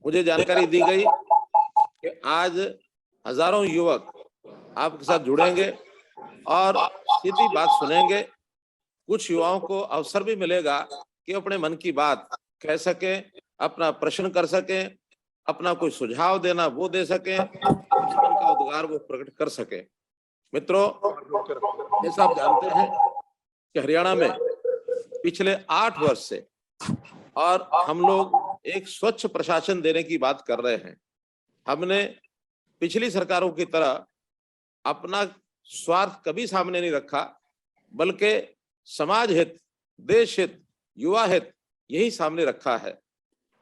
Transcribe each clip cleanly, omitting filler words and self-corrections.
मुझे जानकारी दी गई कि आज हजारों युवक आपके साथ जुड़ेंगे और सीधी बात सुनेंगे। कुछ युवाओं को अवसर भी मिलेगा कि अपने मन की बात कह सके, अपना प्रश्न कर सके, अपना कोई सुझाव देना वो दे सके, अपने मन का उद्गार वो प्रकट कर सके। मित्रों, जैसा आप जानते हैं कि हरियाणा में पिछले 8 वर्ष से और हम लोग एक स्वच्छ प्रशासन देने की बात कर रहे हैं। हमने पिछली सरकारों की तरह अपना स्वार्थ कभी सामने नहीं रखा, बल्कि समाज हित, देश हित, युवा हित यही सामने रखा है।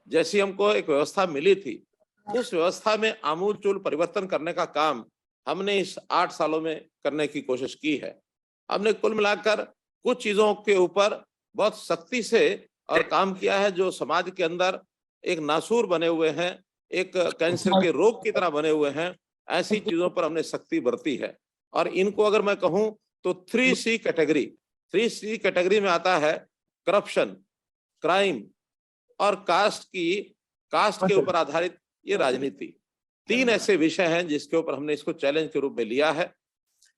जैसी हमको एक व्यवस्था मिली थी, उस व्यवस्था में आमूलचूल परिवर्तन करने का काम हमने इस 8 सालों में करने की कोशिश की है। हमने कुल मिलाकर कुछ चीजों के ऊपर बहुत सख्ती से और काम किया है जो समाज के अंदर एक नासूर बने हुए हैं, एक कैंसर के रोग की तरह बने हुए हैं, ऐसी चीजों पर हमने सख्ती बरती है। और इनको अगर मैं कहूं तो 3C कैटेगरी में आता है करप्शन, क्राइम और कास्ट के ऊपर आधारित ये राजनीति। 3 ऐसे विषय हैं जिसके ऊपर हमने इसको चैलेंज के रूप में लिया है।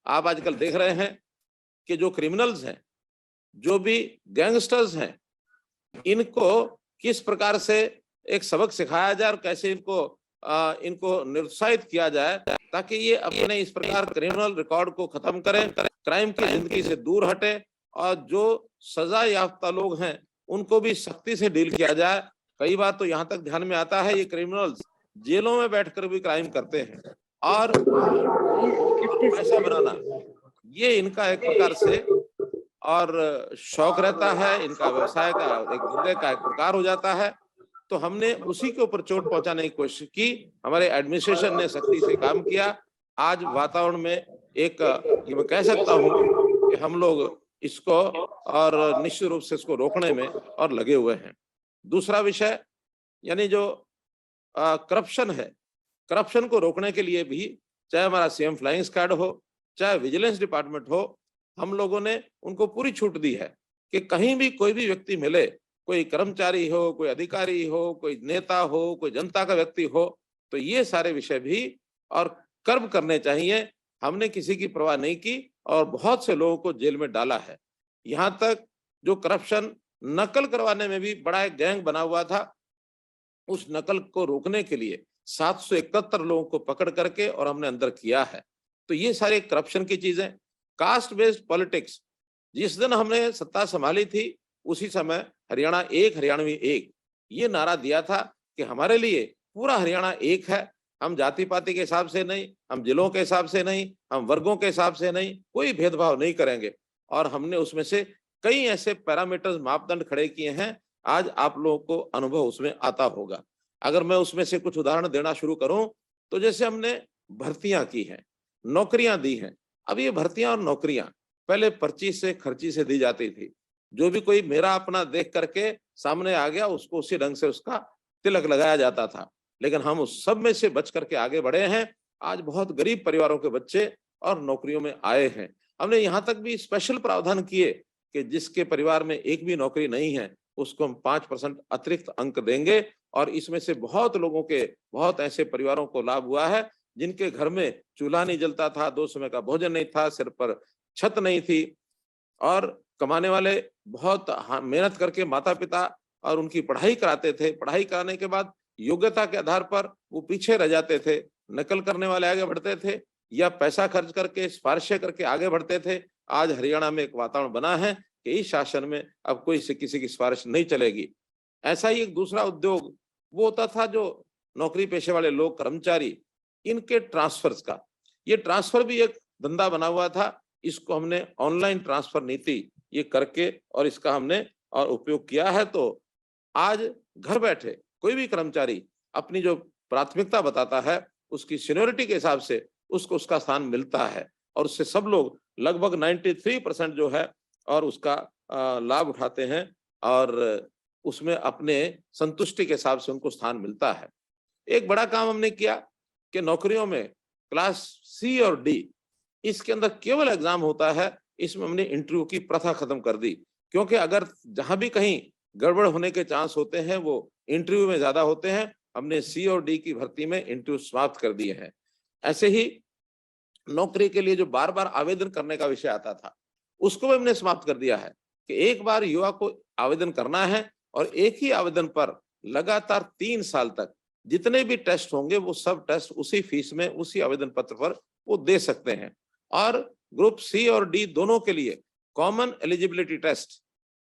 आप आजकल देख रहे हैं कि जो क्रिमिनल्स हैं, जो भी गैंगस्टर्स हैं, इनको किस प्रकार से एक सबक सिखाया जाए और कैसे इनको निरुत्साहित किया जाए ताकि ये अपने इस प्रकार क्रिमिनल रिकॉर्ड को खत्म करें, क्राइम की जिंदगी से दूर हटे और जो सजा याफ्ता लोग हैं उनको भी सख्ती से डील किया जाए। कई बार तो यहाँ तक ध्यान में आता है ये क्रिमिनल्स जेलों में बैठकर भी क्राइम करते हैं और पैसा बनाना ये इनका एक प्रकार से और शौक रहता है, इनका व्यवसाय का एक धंधे का एक प्रकार हो जाता है। तो हमने उसी के ऊपर चोट पहुंचाने की कोशिश की। हमारे एडमिनिस्ट्रेशन ने सख्ती से काम किया। आज वातावरण में एक ये मैं कह सकता हूं कि हम लोग इसको और निश्चित रूप से इसको रोकने में और लगे हुए हैं। दूसरा विषय यानी जो करप्शन है, करप्शन को रोकने के लिए भी चाहे हमारा सीएम फ्लाइंग स्क्वाड हो, चाहे विजिलेंस डिपार्टमेंट हो, हम लोगों ने उनको पूरी छूट दी है कि कहीं भी कोई भी व्यक्ति मिले, कोई कर्मचारी हो, कोई अधिकारी हो, कोई नेता हो, कोई जनता का व्यक्ति हो, तो ये सारे विषय भी और कर्ब करने चाहिए। हमने किसी की परवाह नहीं की और बहुत से लोगों को जेल में डाला है। यहाँ तक जो करप्शन नकल करवाने में भी बड़ा एक गैंग बना हुआ था, उस नकल को रोकने के लिए 771 लोगों को पकड़ करके और हमने अंदर किया है। तो ये सारे करप्शन की चीजें। कास्ट बेस्ड पॉलिटिक्स, जिस दिन हमने सत्ता संभाली थी उसी समय हरियाणा एक, हरियाणवी एक, ये नारा दिया था कि हमारे लिए पूरा हरियाणा एक है। हम जाति पाति के हिसाब से नहीं, हम जिलों के हिसाब से नहीं, हम वर्गों के हिसाब से नहीं, कोई भेदभाव नहीं करेंगे। और हमने उसमें से कई ऐसे पैरामीटर्स, मापदंड खड़े किए हैं, आज आप लोगों को अनुभव उसमें आता होगा। अगर मैं उसमें से कुछ उदाहरण देना शुरू करूं तो जैसे हमने भर्तियां की हैं, नौकरियां दी हैं। अब ये भर्तियां और नौकरियां पहले पर्ची से खर्ची से दी जाती थी। जो भी कोई मेरा अपना देख करके सामने आ गया उसको उसी ढंग से उसका तिलक लगाया जाता था। लेकिन हम उस सब में से बच करके आगे बढ़े हैं। आज बहुत गरीब परिवारों के बच्चे और नौकरियों में आए हैं। हमने यहाँ तक भी स्पेशल प्रावधान किए कि जिसके परिवार में एक भी नौकरी नहीं है उसको हम 5% अतिरिक्त अंक देंगे। और इसमें से बहुत लोगों के, बहुत ऐसे परिवारों को लाभ हुआ है जिनके घर में चूल्हा नहीं जलता था, 2 समय का भोजन नहीं था, सिर पर छत नहीं थी और कमाने वाले बहुत मेहनत करके माता पिता और उनकी पढ़ाई कराते थे। पढ़ाई कराने के बाद योग्यता के आधार पर वो पीछे रह जाते थे। नकल करने वाले आगे बढ़ते थे या पैसा खर्च करके सिफारिशें करके आगे बढ़ते थे। आज हरियाणा में एक वातावरण बना है कि इस शासन में अब कोई से किसी की सिफारिश नहीं चलेगी। ऐसा ही एक दूसरा उद्योग वो होता था जो नौकरी पेशे वाले लोग, कर्मचारी, इनके ट्रांसफर्स का, ये ट्रांसफर भी एक धंधा बना हुआ था। इसको हमने ऑनलाइन ट्रांसफर नीति ये करके और इसका हमने और उपयोग किया है। तो आज घर बैठे कोई भी कर्मचारी अपनी जो प्राथमिकता बताता है उसकी सीनियरिटी के हिसाब से उसको उसका स्थान मिलता है और उससे सब लोग लगभग 93% जो है और उसका लाभ उठाते हैं और उसमें अपने संतुष्टि के हिसाब से उनको स्थान मिलता है। एक बड़ा काम हमने किया कि नौकरियों में क्लास सी और डी, इसके अंदर केवल एग्जाम होता है। इसमें हमने इंटरव्यू की प्रथा खत्म कर दी, क्योंकि अगर जहां भी कहीं गड़बड़ होने के चांस होते हैं वो इंटरव्यू में ज्यादा होते हैं हमने सी और डी की भर्ती में इंटरव्यू समाप्त कर दिए हैं। ऐसे ही नौकरी के लिए जो बार बार आवेदन करने का विषय आता था, उसको भी हमने समाप्त कर दिया है कि एक बार युवा को आवेदन करना है और एक ही आवेदन पर लगातार 3 साल तक जितने भी टेस्ट होंगे वो सब टेस्ट उसी फीस में, उसी आवेदन पत्र पर वो दे सकते हैं। और ग्रुप सी और डी दोनों के लिए कॉमन एलिजिबिलिटी टेस्ट,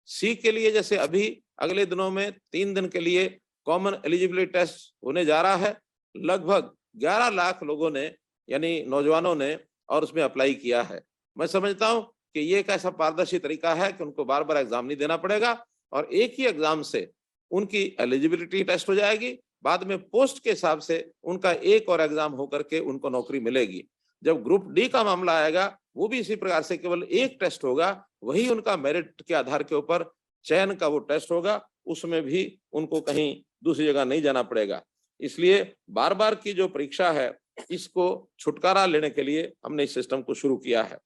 सी के लिए जैसे अभी अगले दिनों में 3 दिन के लिए कॉमन एलिजिबिलिटी टेस्ट होने जा रहा है। लगभग 11 लाख लोगों ने यानी नौजवानों ने और उसमें अप्लाई किया है। मैं समझता हूं कि ये एक ऐसा पारदर्शी तरीका है कि उनको बार बार एग्जाम नहीं देना पड़ेगा और एक ही एग्जाम से उनकी एलिजिबिलिटी टेस्ट हो जाएगी। बाद में पोस्ट के हिसाब से उनका एक और एग्जाम होकर के उनको नौकरी मिलेगी। जब ग्रुप डी का मामला आएगा वो भी इसी प्रकार से केवल एक टेस्ट होगा, वही उनका मेरिट के आधार के ऊपर चयन का वो टेस्ट होगा, उसमें भी उनको कहीं दूसरी जगह नहीं जाना पड़ेगा। इसलिए बार बार की जो परीक्षा है इसको छुटकारा लेने के लिए हमने इस सिस्टम को शुरू किया है।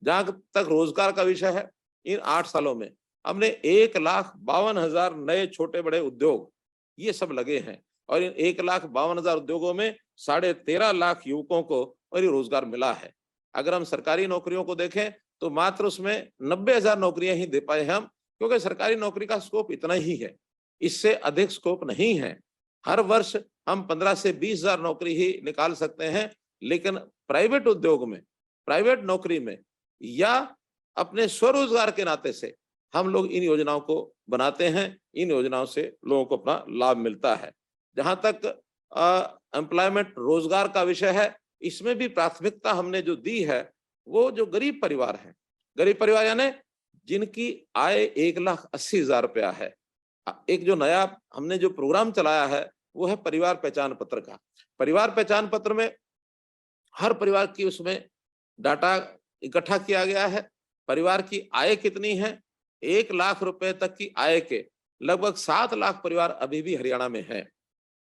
जहां तक रोजगार का विषय है, इन 8 सालों में हमने 1,52,000 नए छोटे बड़े उद्योग ये सब लगे हैं और इन 1,52,000 उद्योगों में 13.5 लाख युवकों को और रोजगार मिला है। अगर हम सरकारी नौकरियों को देखें तो मात्र उसमें 90,000 नौकरियां ही दे पाए हम, क्योंकि सरकारी नौकरी का स्कोप इतना ही है, इससे अधिक स्कोप नहीं है। हर वर्ष हम 15 से 20,000 नौकरी ही निकाल सकते हैं, लेकिन प्राइवेट उद्योग में, प्राइवेट नौकरी में या अपने स्वरोजगार के नाते से हम लोग इन योजनाओं को बनाते हैं, इन योजनाओं से लोगों को अपना लाभ मिलता है। जहां तक एम्प्लॉयमेंट रोजगार का विषय है, इसमें भी प्राथमिकता हमने जो दी है वो जो गरीब परिवार है, गरीब परिवार यानी जिनकी आय 1,80,000 रुपया है। एक जो नया हमने जो प्रोग्राम चलाया है वो है परिवार पहचान पत्र का। परिवार पहचान पत्र में हर परिवार की उसमें डाटा इकट्ठा किया गया है। परिवार की आय कितनी है, 1 लाख रुपए तक की आय के लगभग 7 लाख परिवार अभी भी हरियाणा में है।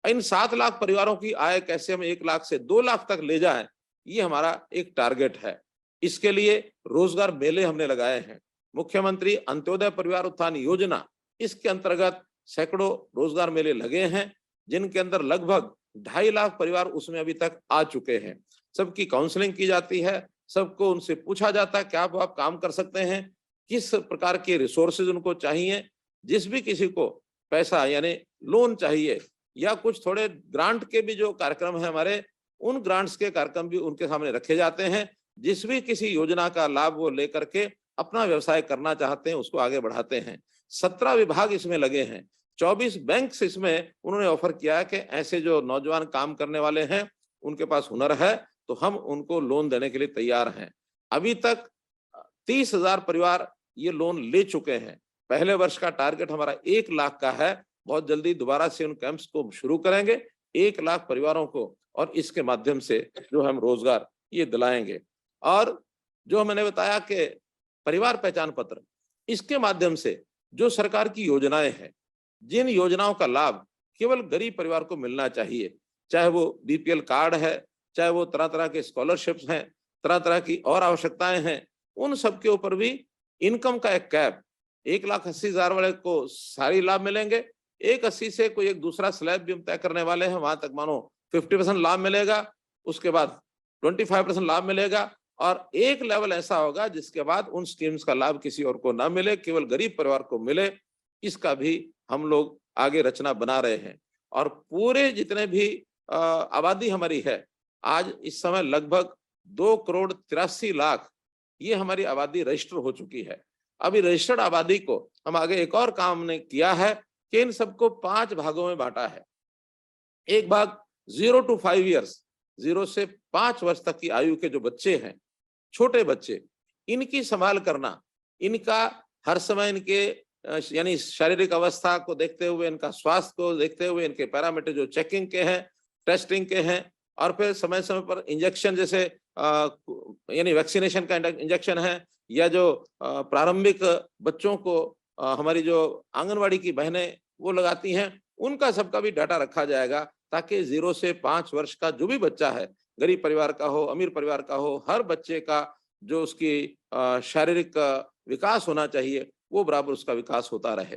इन 7 लाख परिवारों की आय कैसे हम 1 लाख से 2 लाख तक ले जाएं, ये हमारा एक टारगेट है। इसके लिए रोजगार मेले हमने लगाए हैं। मुख्यमंत्री अंत्योदय परिवार उत्थान योजना, इसके अंतर्गत सैकड़ों रोजगार मेले लगे हैं, जिनके अंदर लगभग 2.5 लाख परिवार उसमें अभी तक आ चुके हैं। सबकी काउंसलिंग की जाती है, सबको उनसे पूछा जाता है क्या आप काम कर सकते हैं, किस प्रकार के रिसोर्सेज उनको चाहिए। जिस भी किसी को पैसा यानी लोन चाहिए या कुछ थोड़े ग्रांट के भी जो कार्यक्रम है हमारे, उन ग्रांट्स के कार्यक्रम भी उनके सामने रखे जाते हैं। जिस भी किसी योजना का लाभ वो लेकर के अपना व्यवसाय करना चाहते हैं उसको आगे बढ़ाते हैं। 17 विभाग इसमें लगे हैं, 24 बैंक्स इसमें उन्होंने ऑफर किया है कि ऐसे जो नौजवान काम करने वाले हैं, उनके पास हुनर है तो हम उनको लोन देने के लिए तैयार हैं। अभी तक 30,000 परिवार ये लोन ले चुके हैं। पहले वर्ष का टारगेट हमारा 1 लाख का है। बहुत जल्दी दोबारा से उन कैंप्स को शुरू करेंगे 1 लाख परिवारों को, और इसके माध्यम से जो हम रोजगार ये दिलाएंगे। और जो मैंने बताया कि परिवार पहचान पत्र, इसके माध्यम से जो सरकार की योजनाएं हैं, जिन योजनाओं का लाभ केवल गरीब परिवार को मिलना चाहिए, चाहे वो बीपीएल कार्ड है, चाहे वो तरह तरह के स्कॉलरशिप्स हैं, तरह तरह की और आवश्यकताएं हैं, उन सब के ऊपर भी इनकम का एक कैप, 1,80,000 वाले को सारी लाभ मिलेंगे, 1,80 से कोई एक दूसरा स्लैब भी हम तय करने वाले हैं, वहां तक मानो 50% लाभ मिलेगा, उसके बाद 25% लाभ मिलेगा, और एक लेवल ऐसा होगा जिसके बाद उन स्कीम्स का लाभ किसी और को ना मिले, केवल गरीब परिवार को मिले। इसका भी हम लोग आगे रचना बना रहे हैं। और पूरे जितने भी आबादी हमारी है, आज इस समय लगभग 2,83,00,000 ये हमारी आबादी रजिस्टर हो चुकी है। अभी रजिस्टर्ड आबादी को हम आगे एक और काम ने किया है कि इन सबको 5 भागों में बांटा है। एक भाग 0 to 5 years, 0 से 5 वर्ष तक की आयु के जो बच्चे हैं, छोटे बच्चे, इनकी संभाल करना, इनका हर समय इनके यानी शारीरिक अवस्था को देखते हुए, इनका स्वास्थ्य को देखते हुए, इनके पैरामीटर जो चेकिंग के हैं, टेस्टिंग के हैं, और फिर समय समय पर इंजेक्शन जैसे यानी वैक्सीनेशन का इंजेक्शन है, या जो प्रारंभिक बच्चों को हमारी जो आंगनवाड़ी की बहनें वो लगाती हैं, उनका सबका भी डाटा रखा जाएगा, ताकि 0 से 5 वर्ष का जो भी बच्चा है, गरीब परिवार का हो, अमीर परिवार का हो, हर बच्चे का जो उसकी शारीरिक विकास होना चाहिए वो बराबर उसका विकास होता रहे।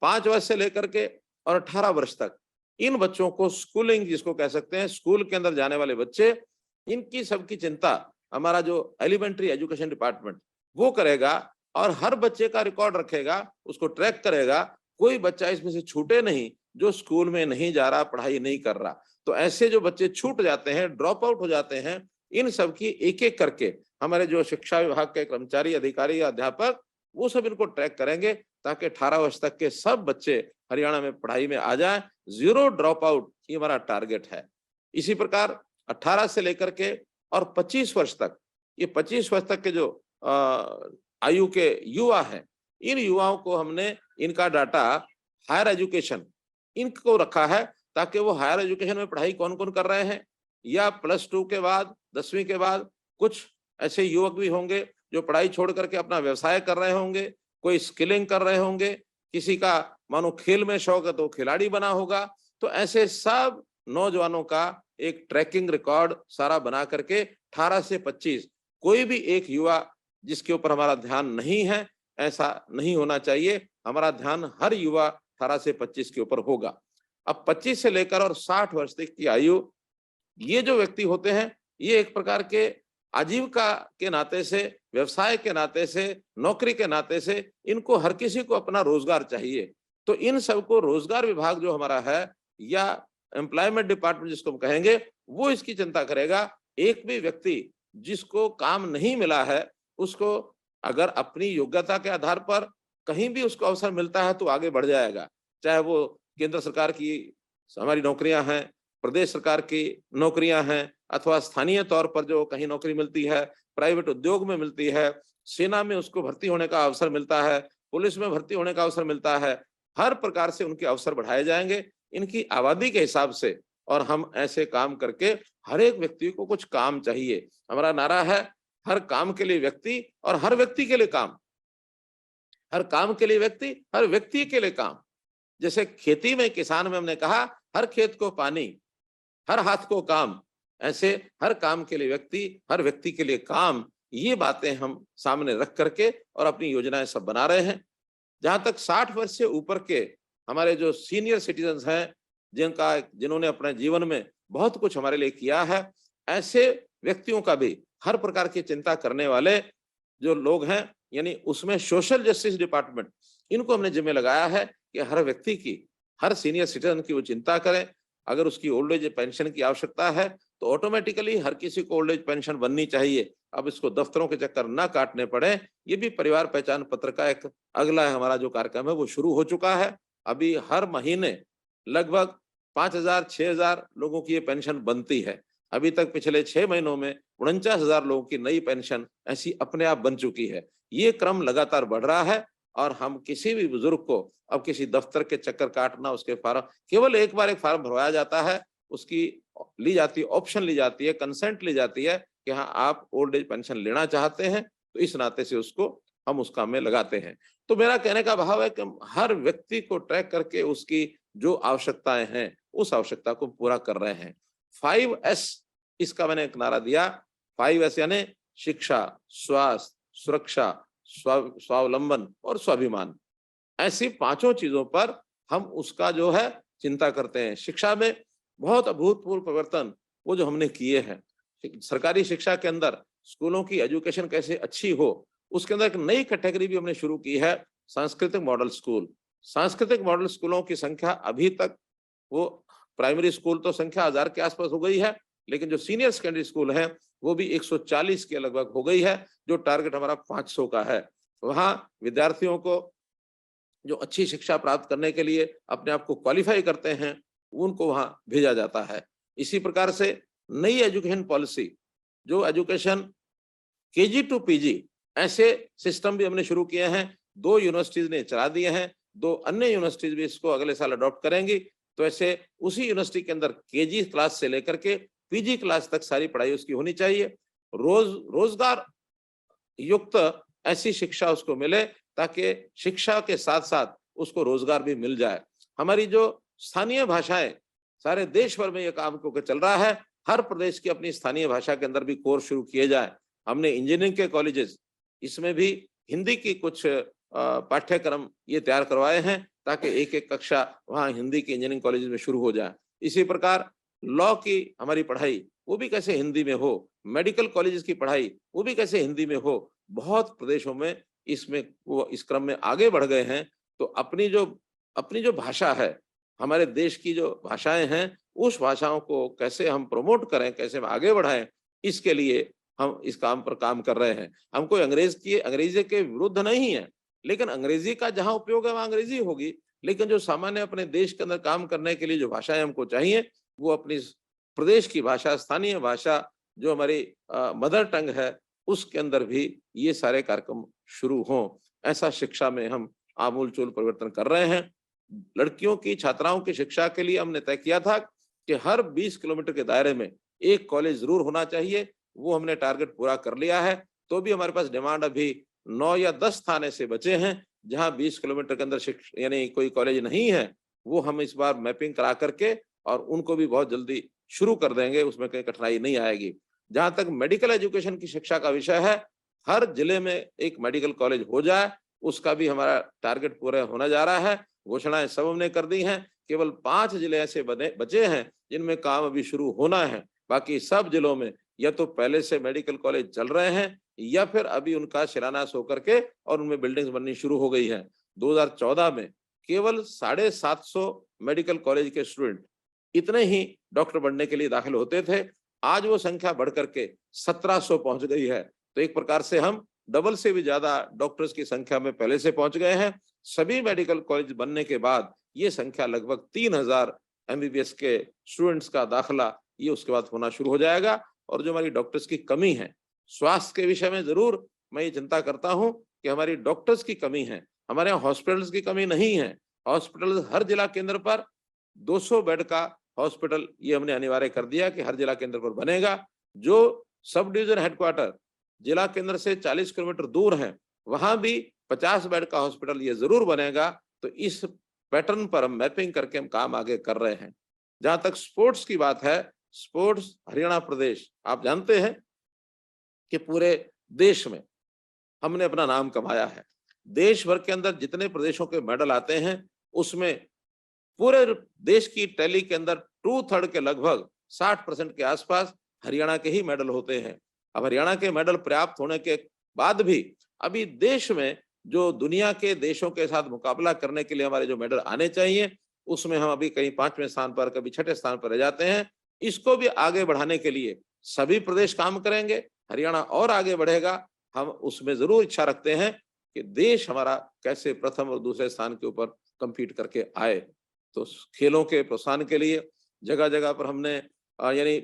5 वर्ष से लेकर के और 18 वर्ष तक इन बच्चों को स्कूलिंग जिसको कह सकते हैं, स्कूल के अंदर जाने वाले बच्चे, इनकी सबकी चिंता हमारा जो एलिमेंट्री एजुकेशन डिपार्टमेंट वो करेगा और हर बच्चे का रिकॉर्ड रखेगा, उसको ट्रैक करेगा, कोई बच्चा इसमें से छूटे नहीं जो स्कूल में नहीं जा रहा, पढ़ाई नहीं कर रहा। तो ऐसे जो बच्चे छूट जाते हैं, ड्रॉप आउट हो जाते हैं, इन सब की एक-एक करके हमारे जो शिक्षा विभाग के कर्मचारी, अधिकारी या अध्यापक वो सब इनको ट्रैक करेंगे ताकि 18 वर्ष तक के सब बच्चे हरियाणा में पढ़ाई में आ जाएं। ज़ीरो ड्रॉप आउट ये हमारा टारगेट है। इसी प्रकार 18 से लेकर के और 25 वर्ष तक, ये 25 वर्ष तक के जो आयु के युवा हैं, इन युवाओं को हमने इनका डाटा हायर एजुकेशन इनको रखा है ताकि वो हायर एजुकेशन में पढ़ाई कौन-कौन कर रहे हैं, या +2 के बाद 10वीं के बाद कुछ ऐसे युवक भी होंगे जो पढ़ाई छोड़ करके अपना व्यवसाय कर रहे होंगे, कोई स्किलिंग कर रहे होंगे, किसी का मानो खेल में शौक है तो खिलाड़ी बना होगा। तो ऐसे सब नौजवानों का एक ट्रैकिंग रिकॉर्ड सारा बना करके 18 से 25 कोई भी एक युवा जिसके ऊपर हमारा ध्यान नहीं है, ऐसा नहीं होना चाहिए। हमारा ध्यान हर युवा 18 से 25 के ऊपर होगा। अब 25 से लेकर और 60 वर्ष तक की आयु, ये जो व्यक्ति होते हैं, ये एक प्रकार के आजीविका के नाते से, व्यवसाय के नाते से, नौकरी के नाते से इनको हर किसी को अपना रोजगार चाहिए। तो इन सबको रोजगार विभाग जो हमारा है या एम्प्लॉयमेंट डिपार्टमेंट जिसको हम कहेंगे, वो इसकी चिंता करेगा। एक भी व्यक्ति जिसको काम नहीं मिला है, उसको अगर अपनी योग्यता के आधार पर कहीं भी उसको अवसर मिलता है तो आगे बढ़ जाएगा। चाहे वो केंद्र सरकार की हमारी नौकरियां हैं, प्रदेश सरकार की नौकरियां हैं, अथवा स्थानीय तौर पर जो कहीं नौकरी मिलती है, प्राइवेट उद्योग में मिलती है, सेना में उसको भर्ती होने का अवसर मिलता है, पुलिस में भर्ती होने का अवसर मिलता है। हर प्रकार से उनके अवसर बढ़ाए जाएंगे इनकी आबादी के हिसाब से, और हम ऐसे काम करके हर एक व्यक्ति को कुछ काम चाहिए। हमारा नारा है हर काम के लिए व्यक्ति और हर व्यक्ति के लिए काम, हर काम के लिए व्यक्ति, हर व्यक्ति के लिए काम। जैसे खेती में, किसान में हमने कहा हर खेत को पानी, हर हाथ को काम, ऐसे हर काम के लिए व्यक्ति, हर व्यक्ति के लिए काम। ये बातें हम सामने रख करके और अपनी योजनाएं सब बना रहे हैं। जहां तक 60 वर्ष से ऊपर के हमारे जो सीनियर सिटीजन्स हैं, जिन्होंने अपने जीवन में बहुत कुछ हमारे लिए किया है, ऐसे व्यक्तियों का भी हर प्रकार की चिंता करने वाले जो लोग हैं, यानी उसमें सोशल जस्टिस डिपार्टमेंट, इनको हमने जिम्मे लगाया है कि हर व्यक्ति की, हर सीनियर सिटीजन की वो चिंता करें। अगर उसकी ओल्ड एज पेंशन की आवश्यकता है तो ऑटोमेटिकली हर किसी को ओल्ड एज पेंशन बननी चाहिए। अब इसको दफ्तरों के चक्कर ना काटने पड़े। ये भी परिवार पहचान पत्र का एक अगला हमारा जो कार्यक्रम है वो शुरू हो चुका है। अभी हर महीने लगभग 5,000 6,000 लोगों की ये पेंशन बनती है। अभी तक पिछले 6 महीनों में 49,000 लोगों की नई पेंशन ऐसी अपने आप बन चुकी है। ये क्रम लगातार बढ़ रहा है और हम किसी भी बुजुर्ग को अब किसी दफ्तर के चक्कर काटना, उसके फार्म, केवल एक बार एक फार्म भरवाया जाता है, उसकी ली जाती है, ऑप्शन ली जाती है, कंसेंट ली जाती है कि हाँ आप ओल्ड एज पेंशन लेना चाहते हैं, तो इस नाते से उसको हम उस काम में लगाते हैं। तो मेरा कहने का भाव है कि हर व्यक्ति को ट्रैक करके उसकी जो आवश्यकताएं हैं उस आवश्यकता को पूरा कर रहे हैं। 5S इसका मैंने एक नारा दिया। 5S यानी शिक्षा, स्वास्थ्य, सुरक्षा, स्वावलंबन और स्वाभिमान। ऐसी 5 चीजों पर हम उसका जो है चिंता करते हैं। शिक्षा में बहुत अभूतपूर्व परिवर्तन वो जो हमने किए हैं, सरकारी शिक्षा के अंदर स्कूलों की एजुकेशन कैसे अच्छी हो, उसके अंदर एक नई कैटेगरी भी हमने शुरू की है, सांस्कृतिक मॉडल स्कूल। सांस्कृतिक मॉडल स्कूलों की संख्या अभी तक, वो प्राइमरी स्कूल तो संख्या 1000 के आसपास हो गई है, लेकिन जो सीनियर सेकेंडरी स्कूल है वो भी 140 के लगभग हो गई है, जो टारगेट हमारा 500 का है। वहां विद्यार्थियों को जो अच्छी शिक्षा प्राप्त करने के लिए अपने आप को क्वालिफाई करते हैं, उनको वहां भेजा जाता है। इसी प्रकार से नई एजुकेशन पॉलिसी, जो एजुकेशन KG to PG, ऐसे सिस्टम भी हमने शुरू किए हैं। 2 यूनिवर्सिटीज ने चला दिए हैं, 2 अन्य यूनिवर्सिटीज भी इसको अगले साल अडॉप्ट करेंगी। तो ऐसे उसी यूनिवर्सिटी के अंदर KG क्लास से लेकर के PG क्लास तक सारी पढ़ाई उसकी होनी चाहिए। रोजगार युक्त ऐसी शिक्षा उसको मिले ताकि शिक्षा के साथ साथ उसको रोजगार भी मिल जाए। हमारी जो स्थानीय भाषाएं, सारे देश भर में ये काम क्योंकि चल रहा है, हर प्रदेश की अपनी स्थानीय भाषा के अंदर भी कोर्स शुरू किए जाए। हमने इंजीनियरिंग के कॉलेजेस, इसमें भी हिंदी की कुछ पाठ्यक्रम ये तैयार करवाए हैं ताकि एक एक कक्षा वहाँ हिंदी के इंजीनियरिंग कॉलेज में शुरू हो जाए। इसी प्रकार लॉ की हमारी पढ़ाई वो भी कैसे हिंदी में हो, मेडिकल कॉलेजेस की पढ़ाई वो भी कैसे हिंदी में हो। बहुत प्रदेशों में इसमें वो इस क्रम में आगे बढ़ गए हैं। तो अपनी जो भाषा है, हमारे देश की जो भाषाएं हैं, उस भाषाओं को कैसे हम प्रमोट करें, कैसे हम आगे बढ़ाएं, इसके लिए हम इस काम पर काम कर रहे हैं। हम कोई अंग्रेजी के विरुद्ध नहीं है, लेकिन अंग्रेजी का जहां उपयोग है वहां अंग्रेजी होगी, लेकिन जो सामान्य अपने देश के अंदर काम करने के लिए जो भाषाएं हमको चाहिए, वो अपनी प्रदेश की भाषा, स्थानीय भाषा, जो हमारी मदर टंग है, उसके अंदर भी ये सारे कार्यक्रम शुरू हों। ऐसा शिक्षा में हम आमूल-चूल परिवर्तन कर रहे हैं। लड़कियों की, छात्राओं की शिक्षा के लिए हमने तय किया था कि हर 20 किलोमीटर के दायरे में एक कॉलेज ज़रूर होना चाहिए। वो हमने टारगेट पूरा कर लिया है। तो भी हमारे पास डिमांड अभी 9 या 10 थाने से बचे हैं, जहाँ 20 किलोमीटर के अंदर यानी कोई कॉलेज नहीं है। वो हम इस बार मैपिंग करा करके और उनको भी बहुत जल्दी शुरू कर देंगे, उसमें कोई कठिनाई नहीं आएगी। जहाँ तक मेडिकल एजुकेशन की शिक्षा का विषय है, हर जिले में एक मेडिकल कॉलेज हो जाए, उसका भी हमारा टारगेट पूरा होने जा रहा है। घोषणाएं सब हमने कर दी हैं। केवल 5 जिले ऐसे बचे हैं जिनमें काम अभी शुरू होना है। बाकी सब जिलों में या तो पहले से मेडिकल कॉलेज चल रहे हैं या फिर अभी उनका शिलान्यास होकर के और उनमें बिल्डिंग्स बननी शुरू हो गई हैं। 2014 में केवल 750 मेडिकल कॉलेज के स्टूडेंट इतने ही डॉक्टर बनने के लिए दाखिल होते थे। आज वो संख्या बढ़ करके 1700 पहुंच गई है। तो एक प्रकार से हम डबल से भी ज्यादा डॉक्टर्स की संख्या में पहले से पहुंच गए हैं। सभी मेडिकल कॉलेज बनने के बाद ये संख्या लगभग 3000 एमबीबीएस के स्टूडेंट्स का दाखिला ये उसके बाद होना शुरू हो जाएगा। और जो हमारी डॉक्टर्स की कमी है, स्वास्थ्य के विषय में जरूर मैं ये चिंता करता हूं कि हमारी डॉक्टर्स की कमी है। हमारे यहाँ हॉस्पिटल्स की कमी नहीं है। हॉस्पिटल हर जिला केंद्र पर 200 बेड का हॉस्पिटल ये हमने अनिवार्य कर दिया कि हर जिला केंद्र पर बनेगा। जो सब डिवीजन हेडक्वार्टर जिला केंद्र से 40 किलोमीटर दूर है, वहां भी 50 बेड का हॉस्पिटल ये जरूर बनेगा। तो इस पैटर्न पर हम मैपिंग करके हम काम आगे कर रहे हैं। जहां तक स्पोर्ट्स की बात है, स्पोर्ट्स हरियाणा प्रदेश आप जानते हैं कि पूरे देश में हमने अपना नाम कमाया है। देश भर के अंदर जितने प्रदेशों के मेडल आते हैं, उसमें पूरे देश की टैली के अंदर 2/3 के लगभग 60% के आसपास हरियाणा के ही मेडल होते हैं। अब हरियाणा के मेडल पर्याप्त होने के बाद भी अभी देश में जो दुनिया के देशों के साथ मुकाबला करने के लिए हमारे जो मेडल आने चाहिए, उसमें हम अभी कहीं 5वें स्थान पर, कभी 6ठे स्थान पर रह जाते हैं। इसको भी आगे बढ़ाने के लिए सभी प्रदेश काम करेंगे। हरियाणा और आगे बढ़ेगा। हम उसमें जरूर इच्छा रखते हैं कि देश हमारा कैसे प्रथम और दूसरे स्थान के ऊपर कंपीट करके आए। तो खेलों के प्रोत्साहन के लिए जगह जगह पर हमने यानी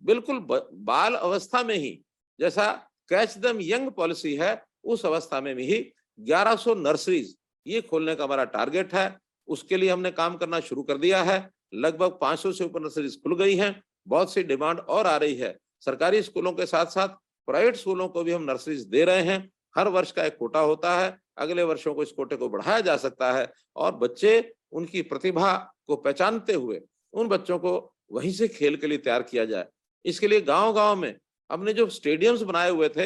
बिल्कुल बाल अवस्था में ही, जैसा कैच देम यंग पॉलिसी है, उस अवस्था में भी 1100 नर्सरीज ये खोलने का हमारा टारगेट है। उसके लिए हमने काम करना शुरू कर दिया है। लगभग 500 से ऊपर नर्सरीज खुल गई हैं। बहुत सी डिमांड और आ रही है। सरकारी स्कूलों के साथ साथ प्राइवेट स्कूलों को भी हम नर्सरीज दे रहे हैं। हर वर्ष का एक कोटा होता है। अगले वर्षों को इस कोटे को बढ़ाया जा सकता है और बच्चे उनकी प्रतिभा को पहचानते हुए उन बच्चों को वहीं से खेल के लिए तैयार किया जाए। इसके लिए गांव-गांव में हमने जो स्टेडियम्स बनाए हुए थे,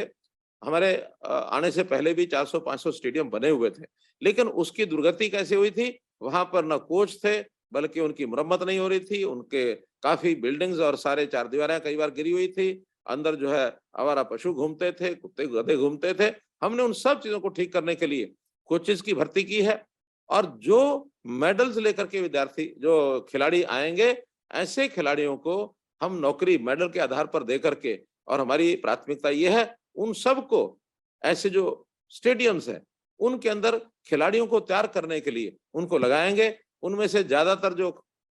हमारे आने से पहले भी 400-500 स्टेडियम बने हुए थे, लेकिन उसकी दुर्गति कैसे हुई थी? वहां पर न कोच थे, बल्कि उनकी मरम्मत नहीं हो रही थी। उनके काफी बिल्डिंग्स और सारे चारदीवारियां कई बार गिरी हुई थी। अंदर जो है आवारा पशु घूमते थे, कुत्ते गधे घूमते थे। हमने उन सब चीजों को ठीक करने के लिए कोचेस की भर्ती की है और जो मेडल्स लेकर के विद्यार्थी जो खिलाड़ी आएंगे, ऐसे खिलाड़ियों को हम नौकरी मेडल के आधार पर दे करके, और हमारी प्राथमिकता ये है उन सबको ऐसे जो स्टेडियम्स हैं उनके अंदर खिलाड़ियों को तैयार करने के लिए उनको लगाएंगे। उनमें से ज्यादातर जो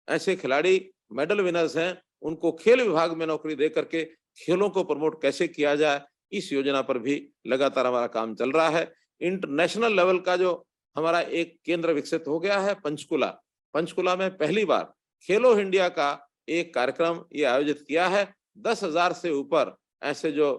ऐसे खिलाड़ी मेडल विनर्स हैं, उनको खेल विभाग में नौकरी दे करके खेलों को प्रमोट कैसे किया जाए, इस योजना पर भी लगातार हमारा काम चल रहा है। इंटरनेशनल लेवल का जो हमारा एक केंद्र विकसित हो गया है, पंचकुला। पंचकुला में पहली बार खेलो इंडिया का एक कार्यक्रम ये आयोजित किया है। 10,000 से ऊपर ऐसे जो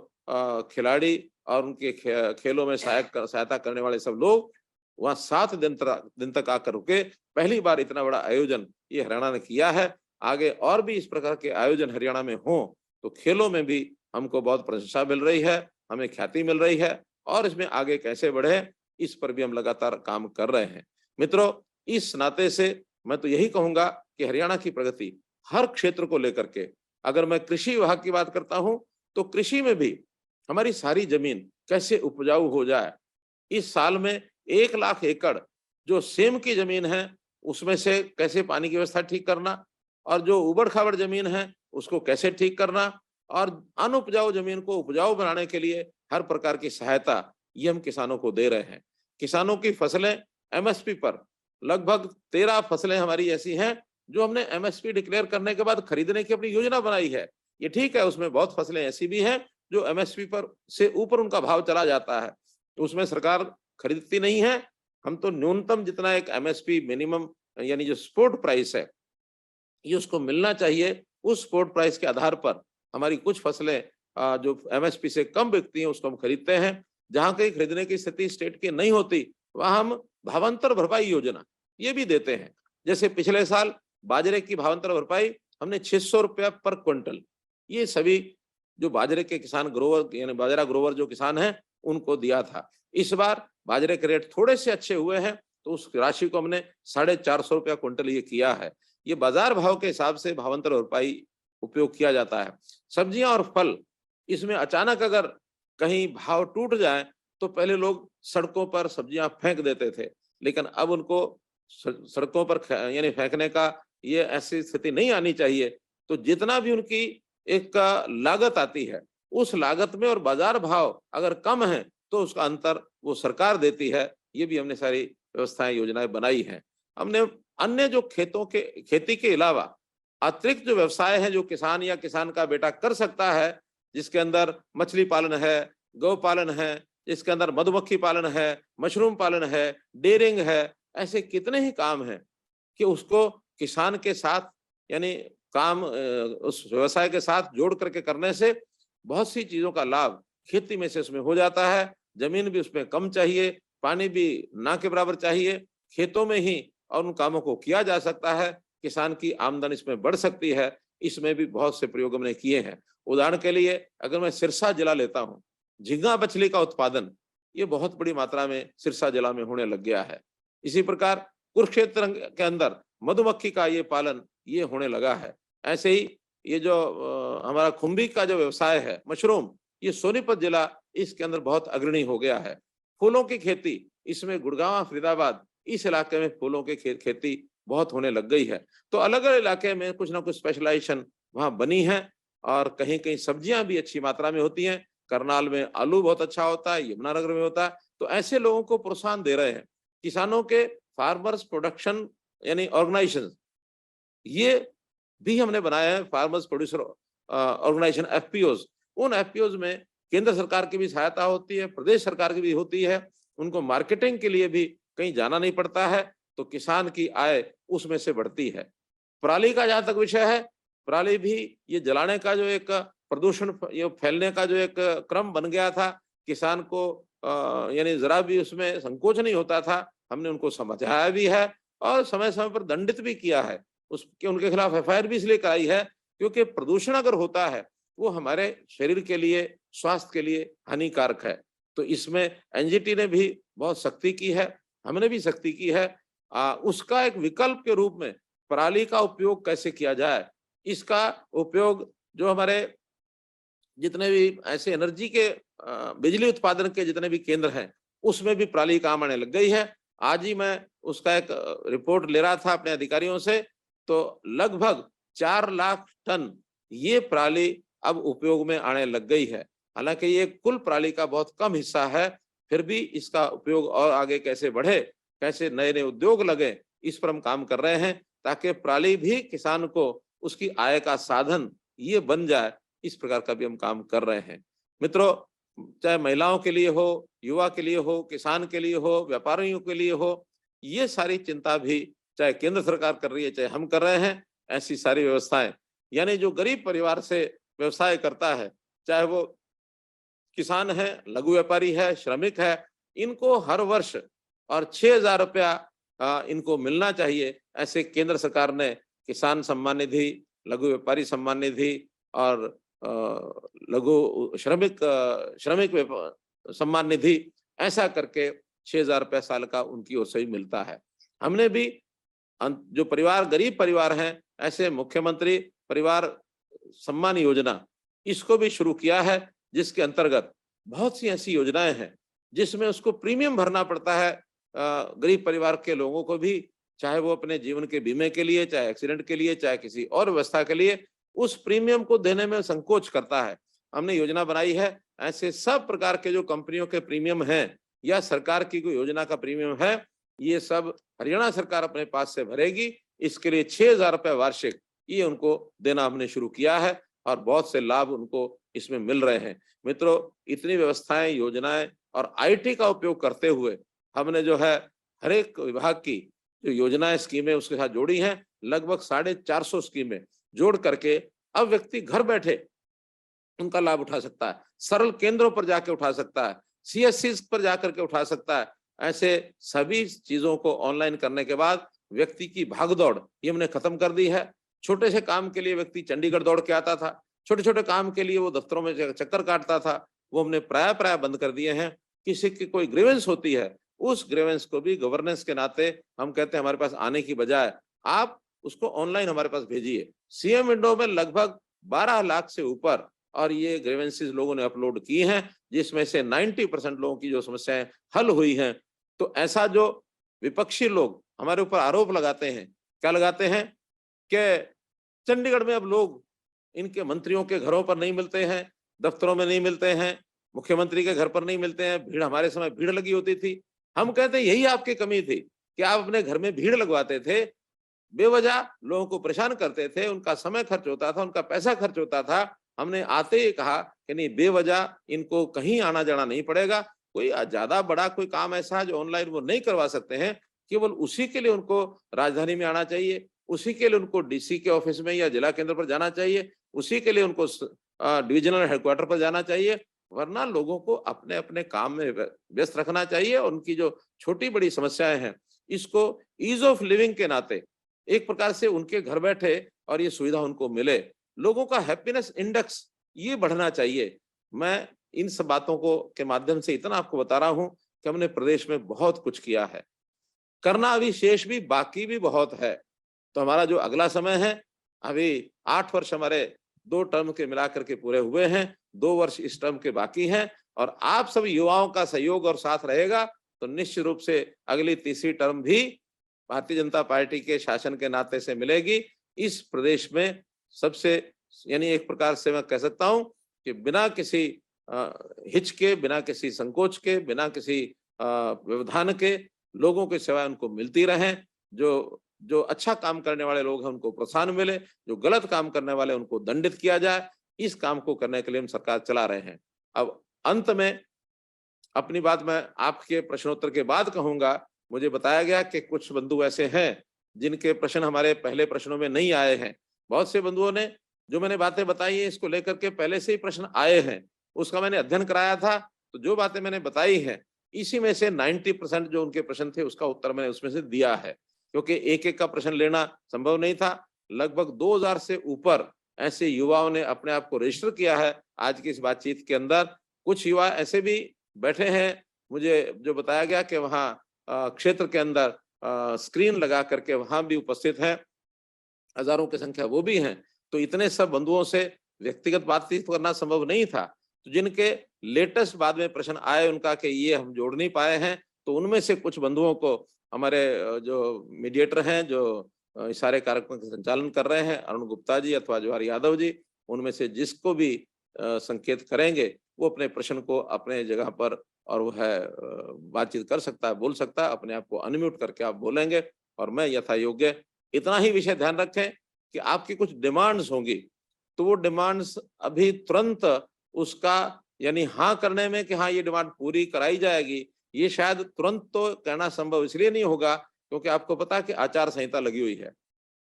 खिलाड़ी और उनके खेलों में सहायता करने वाले सब लोग वहाँ 7 दिन तक आकर रुके। पहली बार इतना बड़ा आयोजन ये हरियाणा ने किया है। आगे और भी इस प्रकार के आयोजन हरियाणा में हों तो खेलों में भी हमको बहुत प्रशंसा मिल रही है, हमें ख्याति मिल रही है और इसमें आगे कैसे बढ़े इस पर भी हम लगातार काम कर रहे हैं। मित्रों, इस नाते से मैं तो यही कहूंगा कि हरियाणा की प्रगति हर क्षेत्र को लेकर के, अगर मैं कृषि विभाग की बात करता हूं तो कृषि में भी हमारी सारी जमीन कैसे उपजाऊ हो जाए। इस साल में 1 लाख एकड़ जो सेम की जमीन है उसमें से कैसे पानी की व्यवस्था ठीक करना, और जो उबड़ खाबड़ जमीन है उसको कैसे ठीक करना, और अनुपजाऊ जमीन को उपजाऊ बनाने के लिए हर प्रकार की सहायता ये हम किसानों को दे रहे हैं। किसानों की फसलें एमएसपी पर, लगभग 13 फसलें हमारी ऐसी हैं जो हमने एमएसपी डिक्लेयर करने के बाद खरीदने की अपनी योजना बनाई है। ये ठीक है, उसमें बहुत फसलें ऐसी भी हैं जो एमएसपी पर से ऊपर उनका भाव चला जाता है, तो उसमें सरकार खरीदती नहीं है। हम तो न्यूनतम जितना एक एमएसपी मिनिमम यानी जो सपोर्ट प्राइस है ये उसको मिलना चाहिए, उस सपोर्ट प्राइस के आधार पर हमारी कुछ फसलें जो एमएसपी से कम बिकती हैं उसको हम खरीदते हैं। जहां कहीं खरीदने की स्थिति स्टेट की नहीं होती वहां हम भावांतर भरपाई योजना ये भी देते हैं। जैसे पिछले साल बाजरे की भावांतर भरपाई हमने 600 रुपया पर क्विंटल, ये सभी जो बाजरे के किसान ग्रोवर यानी बाजरा ग्रोवर जो किसान हैं उनको दिया था। इस बार बाजरे के रेट थोड़े से अच्छे हुए हैं तो उस राशि को हमने 450 रुपया क्विंटल ये किया है। ये बाजार भाव के हिसाब से भावांतर भरपाई उपयोग किया जाता है। सब्जियां और फल, इसमें अचानक अगर कहीं भाव टूट जाए तो पहले लोग सड़कों पर सब्जियां फेंक देते थे, लेकिन अब उनको सड़कों पर यानी फेंकने का ये ऐसी स्थिति नहीं आनी चाहिए। तो जितना भी उनकी एक लागत आती है उस लागत में और बाजार भाव अगर कम है तो उसका अंतर वो सरकार देती है। ये भी हमने सारी व्यवस्थाएं योजनाएं बनाई हैं। हमने अन्य जो खेती के अलावा अतिरिक्त जो व्यवसाय है जो किसान या किसान का बेटा कर सकता है, जिसके अंदर मछली पालन है, गौ पालन है, जिसके अंदर मधुमक्खी पालन है, मशरूम पालन है, डेयरिंग है, ऐसे कितने ही काम हैं कि उसको किसान के साथ यानी काम उस व्यवसाय के साथ जोड़ करके करने से बहुत सी चीजों का लाभ खेती में से उसमें हो जाता है। जमीन भी उसमें कम चाहिए, पानी भी ना के बराबर चाहिए, खेतों में ही और उन कामों को किया जा सकता है। किसान की आमदनी इसमें बढ़ सकती है। इसमें भी बहुत से प्रयोग हमने किए हैं। उदाहरण के लिए अगर मैं सिरसा जिला लेता हूँ, झींगा मछली का उत्पादन ये बहुत बड़ी मात्रा में सिरसा जिला में होने लग गया है। इसी प्रकार कुरुक्षेत्र के अंदर मधुमक्खी का ये पालन ये होने लगा है। ऐसे ही ये जो हमारा खुम्बी का जो व्यवसाय है मशरूम, ये सोनीपत जिला इसके अंदर बहुत अग्रणी हो गया है। फूलों की खेती, इसमें गुड़गांव फरीदाबाद इस इलाके में फूलों की खेती बहुत होने लग गई है। तो अलग अलग इलाके में कुछ ना कुछ स्पेशलाइजेशन वहां बनी है और कहीं कहीं सब्जियां भी अच्छी मात्रा में होती हैं। करनाल में आलू बहुत अच्छा होता है, यमुनानगर में होता है। तो ऐसे लोगों को प्रोत्साहन दे रहे हैं। किसानों के फार्मर्स प्रोडक्शन यानी ऑर्गेनाइजेशन ये भी हमने बनाया है, फार्मर्स प्रोड्यूसर ऑर्गेनाइजेशन एफपीओज। उन एफपीओज में केंद्र सरकार की भी सहायता होती है, प्रदेश सरकार की भी होती है। उनको मार्केटिंग के लिए भी कहीं जाना नहीं पड़ता है, तो किसान की आय उसमें से बढ़ती है। पराली का जहां तक विषय है, पराली भी ये जलाने का जो एक प्रदूषण ये फैलने का जो एक क्रम बन गया था, किसान को यानी जरा भी उसमें संकोच नहीं होता था। हमने उनको समझाया भी है और समय समय पर दंडित भी किया है। उसके उनके खिलाफ एफआईआर भी इसलिए कराई है क्योंकि प्रदूषण अगर होता है वो हमारे शरीर के लिए, स्वास्थ्य के लिए हानिकारक है। तो इसमें एनजीटी ने भी बहुत सख्ती की है, हमने भी सख्ती की है। उसका एक विकल्प के रूप में पराली का उपयोग कैसे किया जाए, इसका उपयोग जो हमारे जितने भी ऐसे एनर्जी के बिजली उत्पादन के जितने भी केंद्र हैं उसमें भी पराली काम आने लग गई है। आज ही मैं उसका एक रिपोर्ट ले रहा था अपने अधिकारियों से, तो लगभग 4 लाख टन ये पराली अब उपयोग में आने लग गई है। हालांकि ये कुल पराली का बहुत कम हिस्सा है, फिर भी इसका उपयोग और आगे कैसे बढ़े, कैसे नए नए उद्योग लगे, इस पर हम काम कर रहे हैं ताकि पराली भी किसान को उसकी आय का साधन ये बन जाए। इस प्रकार का भी हम काम कर रहे हैं। मित्रों, चाहे महिलाओं के लिए हो, युवा के लिए हो, किसान के लिए हो, व्यापारियों के लिए हो, ये सारी चिंता भी चाहे केंद्र सरकार कर रही है चाहे हम कर रहे हैं। ऐसी सारी व्यवस्थाएं यानी जो गरीब परिवार से व्यवसाय करता है, चाहे वो किसान है, लघु व्यापारी है, श्रमिक है, इनको हर वर्ष और 6,000 रुपया इनको मिलना चाहिए। ऐसे केंद्र सरकार ने किसान सम्मान निधि, लघु व्यापारी सम्मान निधि और लघु श्रमिक सम्मान निधि ऐसा करके 6,000 रुपये साल का उनकी ओर से भी मिलता है। हमने भी जो परिवार गरीब परिवार हैं, ऐसे मुख्यमंत्री परिवार सम्मान योजना इसको भी शुरू किया है, जिसके अंतर्गत बहुत सी ऐसी योजनाएं हैं जिसमें उसको प्रीमियम भरना पड़ता है। गरीब परिवार के लोगों को भी, चाहे वो अपने जीवन के बीमे के लिए, चाहे एक्सीडेंट के लिए, चाहे किसी और व्यवस्था के लिए, उस प्रीमियम को देने में संकोच करता है। हमने योजना बनाई है, ऐसे सब प्रकार के जो कंपनियों के प्रीमियम हैं या सरकार की कोई योजना का प्रीमियम है, ये सब हरियाणा सरकार अपने पास से भरेगी। इसके लिए 6,000 रुपये वार्षिक ये उनको देना हमने शुरू किया है और बहुत से लाभ उनको इसमें मिल रहे हैं। मित्रों, इतनी व्यवस्थाएं, योजनाएं और आईटी का उपयोग करते हुए हमने जो है हर एक विभाग की जो योजनाएं, स्कीमें उसके साथ जोड़ी हैं। लगभग 450 स्कीमें जोड़ करके अब व्यक्ति घर बैठे उनका लाभ उठा सकता है, सरल केंद्रों पर जाके उठा सकता है, सीएससी पर जाकर के उठा सकता है। ऐसे सभी चीजों को ऑनलाइन करने के बाद व्यक्ति की भागदौड़ ये हमने खत्म कर दी है। छोटे से काम के लिए व्यक्ति चंडीगढ़ दौड़ के आता था, छोटे छोटे काम के लिए वो दफ्तरों में चक्कर काटता था, वो हमने प्राय बंद कर दिए हैं। किसी की कोई ग्रीवेंस होती है, उस ग्रीवेंस को भी गवर्नेंस के नाते हम कहते हैं हमारे पास आने की बजाय आप उसको ऑनलाइन हमारे पास भेजिए। सीएम विंडो में लगभग 12 लाख से ऊपर और ये ग्रीवेंसेस लोगों ने अपलोड की हैं, जिसमें से 90% लोगों की जो समस्याएं हल हुई हैं। तो ऐसा जो विपक्षी लोग हमारे ऊपर आरोप लगाते हैं, क्या लगाते हैं कि चंडीगढ़ में अब लोग इनके मंत्रियों के घरों पर नहीं मिलते हैं, दफ्तरों में नहीं मिलते हैं, मुख्यमंत्री के घर पर नहीं मिलते हैं, भीड़, हमारे समय भीड़ लगी होती थी। हम कहते हैं यही आपकी कमी थी कि आप अपने घर में भीड़ लगवाते थे, बेवजह लोगों को परेशान करते थे, उनका समय खर्च होता था, उनका पैसा खर्च होता था। हमने आते ही कहा कि नहीं, बेवजह इनको कहीं आना जाना नहीं पड़ेगा। कोई ज्यादा बड़ा कोई काम ऐसा जो ऑनलाइन वो नहीं करवा सकते हैं, केवल उसी के लिए उनको राजधानी में आना चाहिए, उसी के लिए उनको डीसी के ऑफिस में या जिला केंद्र पर जाना चाहिए, उसी के लिए उनको डिविजनल हेडक्वार्टर पर जाना चाहिए। वरना लोगों को अपने अपने काम में व्यस्त रखना चाहिए। उनकी जो छोटी बड़ी समस्याएं हैं, इसको ईज ऑफ लिविंग के नाते एक प्रकार से उनके घर बैठे और ये सुविधा उनको मिले। लोगों का हैप्पीनेस इंडेक्स ये बढ़ना चाहिए। मैं इन सब बातों को के माध्यम से इतना आपको बता रहा हूं कि हमने प्रदेश में बहुत कुछ किया है, करना अभी शेष भी बाकी भी बहुत है। तो हमारा जो अगला समय है, अभी 8 वर्ष हमारे 2 टर्म के मिलाकर के पूरे हुए हैं, 2 वर्ष इस टर्म के बाकी हैं और आप सब युवाओं का सहयोग और साथ रहेगा तो निश्चित रूप से अगली तीसरी टर्म भी भारतीय जनता पार्टी के शासन के नाते से मिलेगी। इस प्रदेश में सबसे, यानी एक प्रकार से मैं कह सकता हूं कि बिना किसी हिचके, बिना किसी संकोच के, बिना किसी व्यवधान के लोगों की सेवा उनको मिलती रहें। जो अच्छा काम करने वाले लोग हैं उनको प्रोत्साहन मिले, जो गलत काम करने वाले उनको दंडित किया जाए। इस काम को करने के लिए हम सरकार चला रहे हैं। अब अंत में अपनी बात मैं आपके प्रश्नोत्तर के बाद कहूंगा। मुझे बताया गया कि कुछ बंधु ऐसे हैं जिनके प्रश्न हमारे पहले प्रश्नों में नहीं आए हैं। बहुत से बंधुओं ने जो मैंने बातें बताई है इसको लेकर के पहले से ही प्रश्न आए हैं, उसका मैंने अध्ययन कराया था। तो जो बातें मैंने बताई हैं इसी में से 90% जो उनके प्रश्न थे उसका उत्तर मैंने उसमें से दिया है, क्योंकि एक एक का प्रश्न लेना संभव नहीं था। लगभग 2000 से ऊपर ऐसे युवाओं ने अपने आप को रजिस्टर किया है आज की इस बातचीत के अंदर। कुछ युवा ऐसे भी बैठे हैं, मुझे जो बताया गया कि वहाँ क्षेत्र के अंदर स्क्रीन लगा करके वहां भी उपस्थित हैं, हजारों की संख्या वो भी हैं। तो इतने सब बंधुओं से व्यक्तिगत बातचीत करना संभव नहीं था। तो जिनके लेटेस्ट बाद में प्रश्न आए उनका कि ये हम जोड़ नहीं पाए हैं, तो उनमें से कुछ बंधुओं को हमारे जो मीडिएटर हैं, जो इस सारे कार्यक्रम का संचालन कर रहे हैं, अरुण गुप्ता जी अथवा जवाहर यादव जी, उनमें से जिसको भी संकेत करेंगे वो अपने प्रश्न को अपने जगह पर और वो है बातचीत कर सकता है, बोल सकता है। अपने आप को अनम्यूट करके आप बोलेंगे और मैं यथा योग्य इतना ही विषय ध्यान रखें कि आपकी कुछ डिमांड्स होंगी, तो वो डिमांड्स अभी तुरंत उसका यानी हाँ करने में कि हाँ ये डिमांड पूरी कराई जाएगी, ये शायद तुरंत तो कहना संभव इसलिए नहीं होगा क्योंकि आपको पता है कि आचार संहिता लगी हुई है।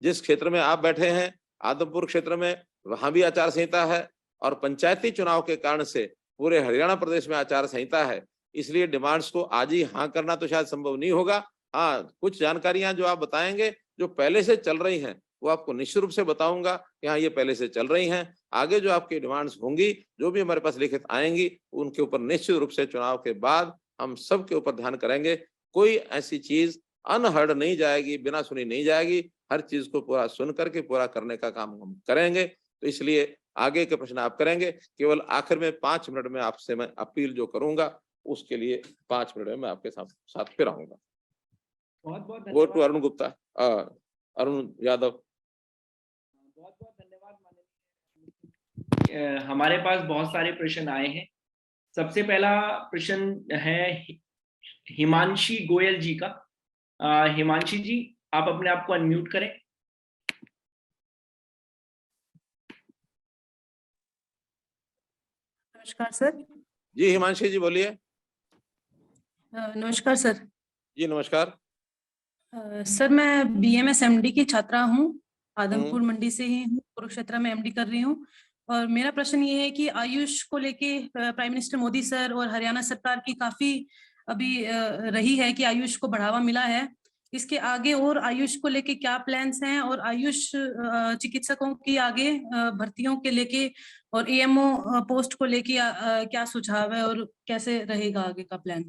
जिस क्षेत्र में आप बैठे हैं आदमपुर क्षेत्र में, वहां भी आचार संहिता है और पंचायती चुनाव के कारण से पूरे हरियाणा प्रदेश में आचार संहिता है। इसलिए डिमांड्स को आज ही हाँ करना तो शायद संभव नहीं होगा। हाँ, कुछ जानकारियां जो आप बताएंगे जो पहले से चल रही हैं वो आपको निश्चित रूप से बताऊंगा कि हाँ ये पहले से चल रही हैं। आगे जो आपकी डिमांड्स होंगी, जो भी हमारे पास लिखित आएंगी, उनके ऊपर निश्चित रूप से चुनाव के बाद हम सब के ऊपर ध्यान करेंगे। कोई ऐसी चीज अनहर्ड नहीं जाएगी, बिना सुनी नहीं जाएगी। हर चीज को पूरा सुन करके पूरा करने का काम हम करेंगे। तो इसलिए आगे के प्रश्न आप करेंगे। केवल आखिर में 5 मिनट में आपसे मैं अपील जो करूंगा, उसके लिए 5 मिनट में मैं आपके साथ फिर आऊंगा। बहुत बहुत वो टू अरुण गुप्ता, अरुण यादव। बहुत बहुत धन्यवाद माननीय। हमारे पास बहुत सारे प्रश्न आए हैं। सबसे पहला प्रश्न है हिमांशी गोयल जी का। हिमांशी जी, आप अपने आप को अनम्यूट करें। नमस्कार सर। जी हिमांशी जी बोलिए। नमस्कार सर। जी नमस्कार। सर मैं बीएमएस एमडी की छात्रा हूँ, आदमपुर मंडी से ही हूँ, कुरुक्षेत्र में एमडी कर रही हूँ। और मेरा प्रश्न ये है कि आयुष को लेके प्राइम मिनिस्टर मोदी सर और हरियाणा सरकार की काफी अभी रही है कि आयुष को बढ़ावा मिला है। इसके आगे और आयुष को लेके क्या प्लान्स हैं, और आयुष चिकित्सकों की आगे भर्तियों के लेके और एएमओ पोस्ट को लेके क्या सुझाव है और कैसे रहेगा आगे का प्लान?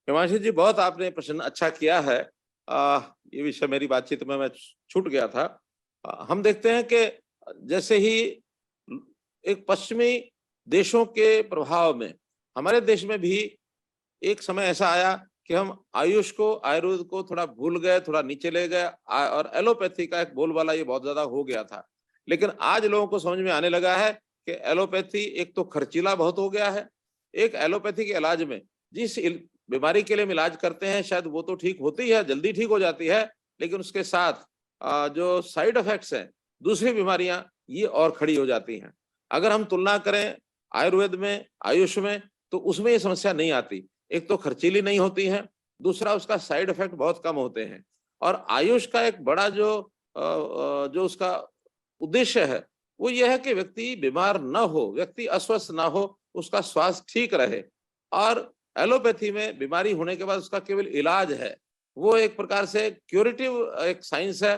हिमांशी जी बहुत आपने प्रश्न अच्छा किया है। ये विषय मेरी बातचीत में मैं छूट गया था। हम देखते हैं कि जैसे ही एक पश्चिमी देशों के प्रभाव में हमारे देश में भी एक समय ऐसा आया कि हम आयुष को, आयुर्वेद को थोड़ा भूल गए, थोड़ा नीचे ले गए, और एलोपैथी का एक बोलबाला ये बहुत ज्यादा हो गया था। लेकिन आज लोगों को समझ में आने लगा है कि एलोपैथी एक तो खर्चीला बहुत हो गया है। एक एलोपैथी के इलाज में जिस बीमारी के लिए हम इलाज करते हैं शायद वो तो ठीक होती है, जल्दी ठीक हो जाती है, लेकिन उसके साथ जो साइड इफेक्ट्स हैं, दूसरी बीमारियां ये और खड़ी हो जाती हैं। अगर हम तुलना करें आयुर्वेद में, आयुष में, तो उसमें ये समस्या नहीं आती। एक तो खर्चीली नहीं होती है, दूसरा उसका साइड इफेक्ट बहुत कम होते हैं। और आयुष का एक बड़ा जो उसका उद्देश्य है वो यह है कि व्यक्ति बीमार न हो, व्यक्ति अस्वस्थ ना हो, उसका स्वास्थ्य ठीक रहे। और एलोपैथी में बीमारी होने के बाद उसका केवल इलाज है, वो एक प्रकार से क्यूरेटिव एक साइंस है।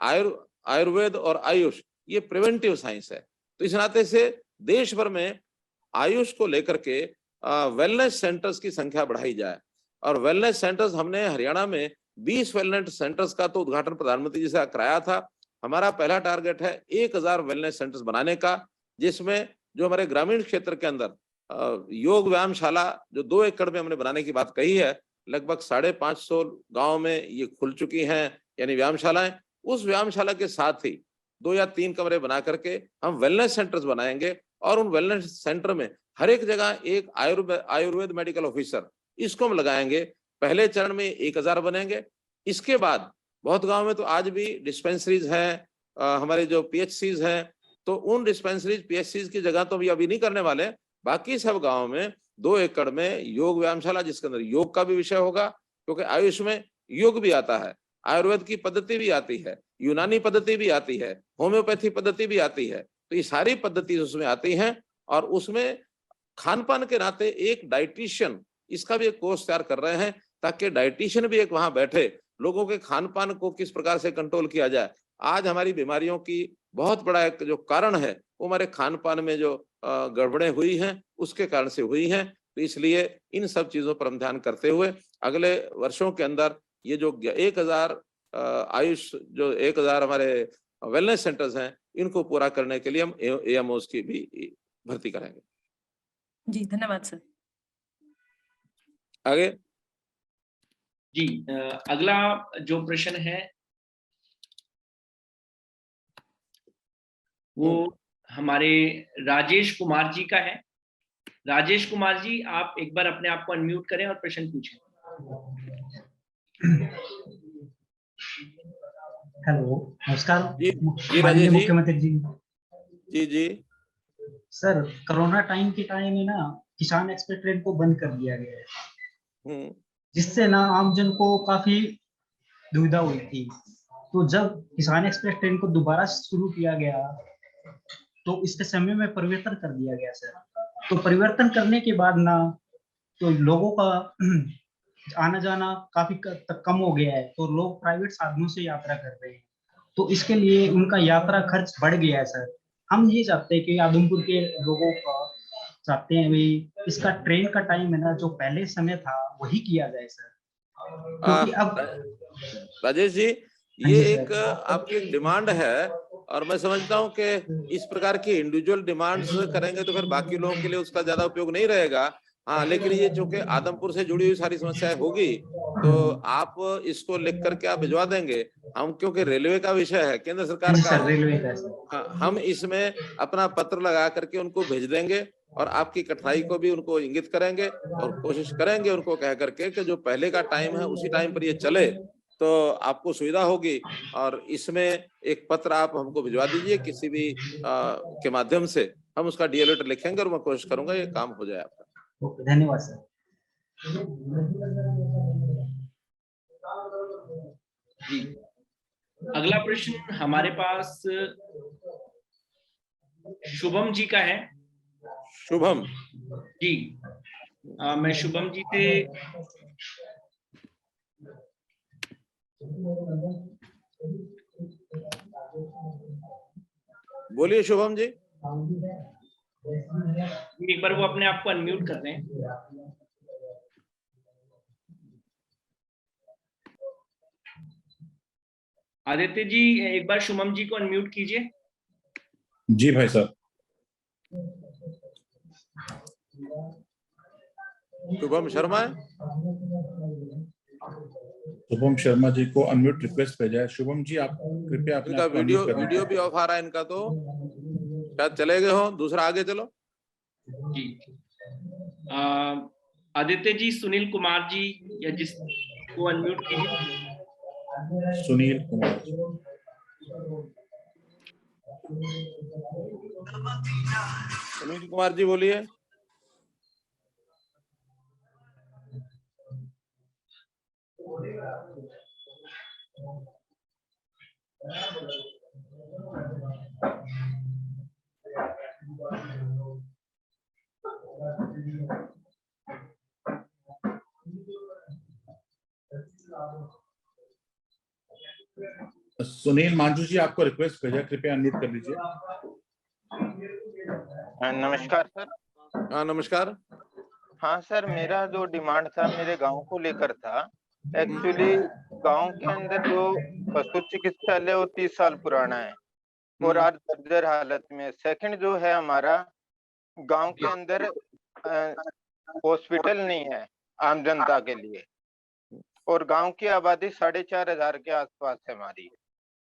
आयुर्वेद और आयुष ये प्रिवेंटिव साइंस है। तो इस नाते से देश भर में आयुष को लेकर के वेलनेस सेंटर्स की संख्या बढ़ाई जाए। और वेलनेस सेंटर्स हमने हरियाणा में 20 वेलनेस सेंटर्स का तो उद्घाटन प्रधानमंत्री जी से कराया था। हमारा पहला टारगेट है 1000 वेलनेस सेंटर्स बनाने का, जिसमें जो हमारे ग्रामीण क्षेत्र के अंदर योग व्यायामशाला जो 2 एकड़ में हमने बनाने की बात कही है, लगभग 550 गांव में ये खुल चुकी हैं, यानी व्यायामशालाएं। उस व्यायामशाला के साथ ही 2 या 3 कमरे बना करके हम वेलनेस सेंटर्स बनाएंगे। और उन वेलनेस सेंटर में हर एक जगह एक आयुर्वेद मेडिकल ऑफिसर, इसको हम लगाएंगे। पहले चरण में 1000 बनेंगे। इसके बाद बहुत गांव में तो आज भी डिस्पेंसरीज हैं, हमारे जो पीएचसीज हैं, तो उन डिस्पेंसरीज पीएचसीज की जगह तो अभी नहीं करने वाले। बाकी सब गांव में 2 एकड़ में योग व्यायामशाला, जिसके अंदर योग का भी विषय होगा, क्योंकि आयुष में योग भी आता है, आयुर्वेद की पद्धति भी आती है, यूनानी पद्धति भी आती है, होम्योपैथी पद्धति भी आती है। तो ये सारी पद्धति उसमें आती हैं। और उसमें खान पान के नाते एक डाइटिशियन, इसका भी एक कोर्स तैयार कर रहे हैं, ताकि डाइटिशियन भी एक वहां बैठे, लोगों के खान पान को किस प्रकार से कंट्रोल किया जाए। आज हमारी बीमारियों की बहुत बड़ा एक जो कारण है वो हमारे खान पान में जो गड़बड़ें हुई हैं उसके कारण से हुई हैं। तो इसलिए इन सब चीजों पर हम ध्यान करते हुए अगले वर्षों के अंदर ये जो 1000 आयुष, जो 1000 हमारे वेलनेस सेंटर्स हैं, इनको पूरा करने के लिए हम एएमओस की भी भर्ती करेंगे। जी धन्यवाद सर। आगे जी, अगला जो प्रश्न है वो हमारे राजेश कुमार जी का है। राजेश कुमार जी, आप एक बार अपने आप को अनम्यूट करें और प्रश्न पूछें। हेलो, नमस्कार। जी माननीय राजेश जी। मुख्यमंत्री जी। जी जी सर, कोरोना टाइम के टाइम में ना किसान एक्सप्रेस ट्रेन को बंद कर दिया गया है, जिससे ना आमजन को काफी दुविधा हुई थी। तो जब किसान एक्सप्रेस ट्रेन को दोबारा शुरू किया गया तो इसके समय में परिवर्तन कर दिया गया सर। तो परिवर्तन करने के बाद ना तो लोगों का आना जाना काफी तक कम हो गया है, तो लोग प्राइवेट साधनों से यात्रा कर रहे हैं। तो इसके लिए उनका यात्रा खर्च बढ़ गया है सर। हम ये चाहते हैं कि आदमपुर के लोगों का चाहते हैं भाई इसका ट्रेन का टाइम है ना, जो पहले समय था वही किया जाए सर, क्योंकि अब राजेश जी, हाँ ये जी एक सर। आपकी एक डिमांड है और मैं समझता हूं कि इस प्रकार की इंडिविजुअल डिमांड्स करेंगे तो फिर बाकी लोगों के लिए उसका ज्यादा उपयोग नहीं रहेगा। हाँ, लेकिन ये चूंकि आदमपुर से जुड़ी हुई सारी समस्याएं होगी तो आप इसको लिख करके आप भिजवा देंगे। हम क्योंकि रेलवे का विषय है, केंद्र हाँ सरकार जी का सर, है, रेलवे का सर। हाँ, हम इसमें अपना पत्र लगा करके उनको भेज देंगे और आपकी कठिनाई को भी उनको इंगित करेंगे और कोशिश करेंगे उनको कह करके कि जो पहले का टाइम है उसी टाइम पर ये चले तो आपको सुविधा होगी। और इसमें एक पत्र आप हमको भिजवा दीजिए किसी भी के माध्यम से, हम उसका डीएल लेटर लिखेंगे और मैं कोशिश करूंगा ये काम हो जाए आपका। ओके, धन्यवाद सर। जी, अगला प्रश्न हमारे पास शुभम जी का है। शुभम जी, मैं शुभम जी से बोलिए। शुभम जी, एक बार वो अपने आप को अनम्यूट कर दें। आदित्य जी, एक बार शुभम जी को अनम्यूट कीजिए। जी भाई साहब। शुभम शर्मा है? शुभम शर्मा जी को अनम्यूट रिक्वेस्ट भेजा है। शुभम जी, आप कृपया अपने इनका आप को unmute कर वीडियो लीजिए। भी ऑफ आ रहा है इनका, तो शायद चले गए हो। दूसरा आगे चलो जी, आदित्य जी, सुनील कुमार जी या जिसको अनम्यूट कीजिए। सुनील कुमार। सुनील कुमार जी बोलिए। सुनील मांझू जी, आपको रिक्वेस्ट भेजा, कृपया अनम्यूट कर लीजिए। नमस्कार सर। हाँ नमस्कार। हाँ सर, मेरा जो डिमांड था मेरे गांव को लेकर था। एक्चुअली गांव के अंदर जो पशु चिकित्सालय वो 30 साल पुराना है और आज जर्जर हालत में। सेकंड जो है, हमारा गांव के अंदर हॉस्पिटल नहीं है आम जनता के लिए, और गांव की आबादी 4,500 के आसपास है हमारी।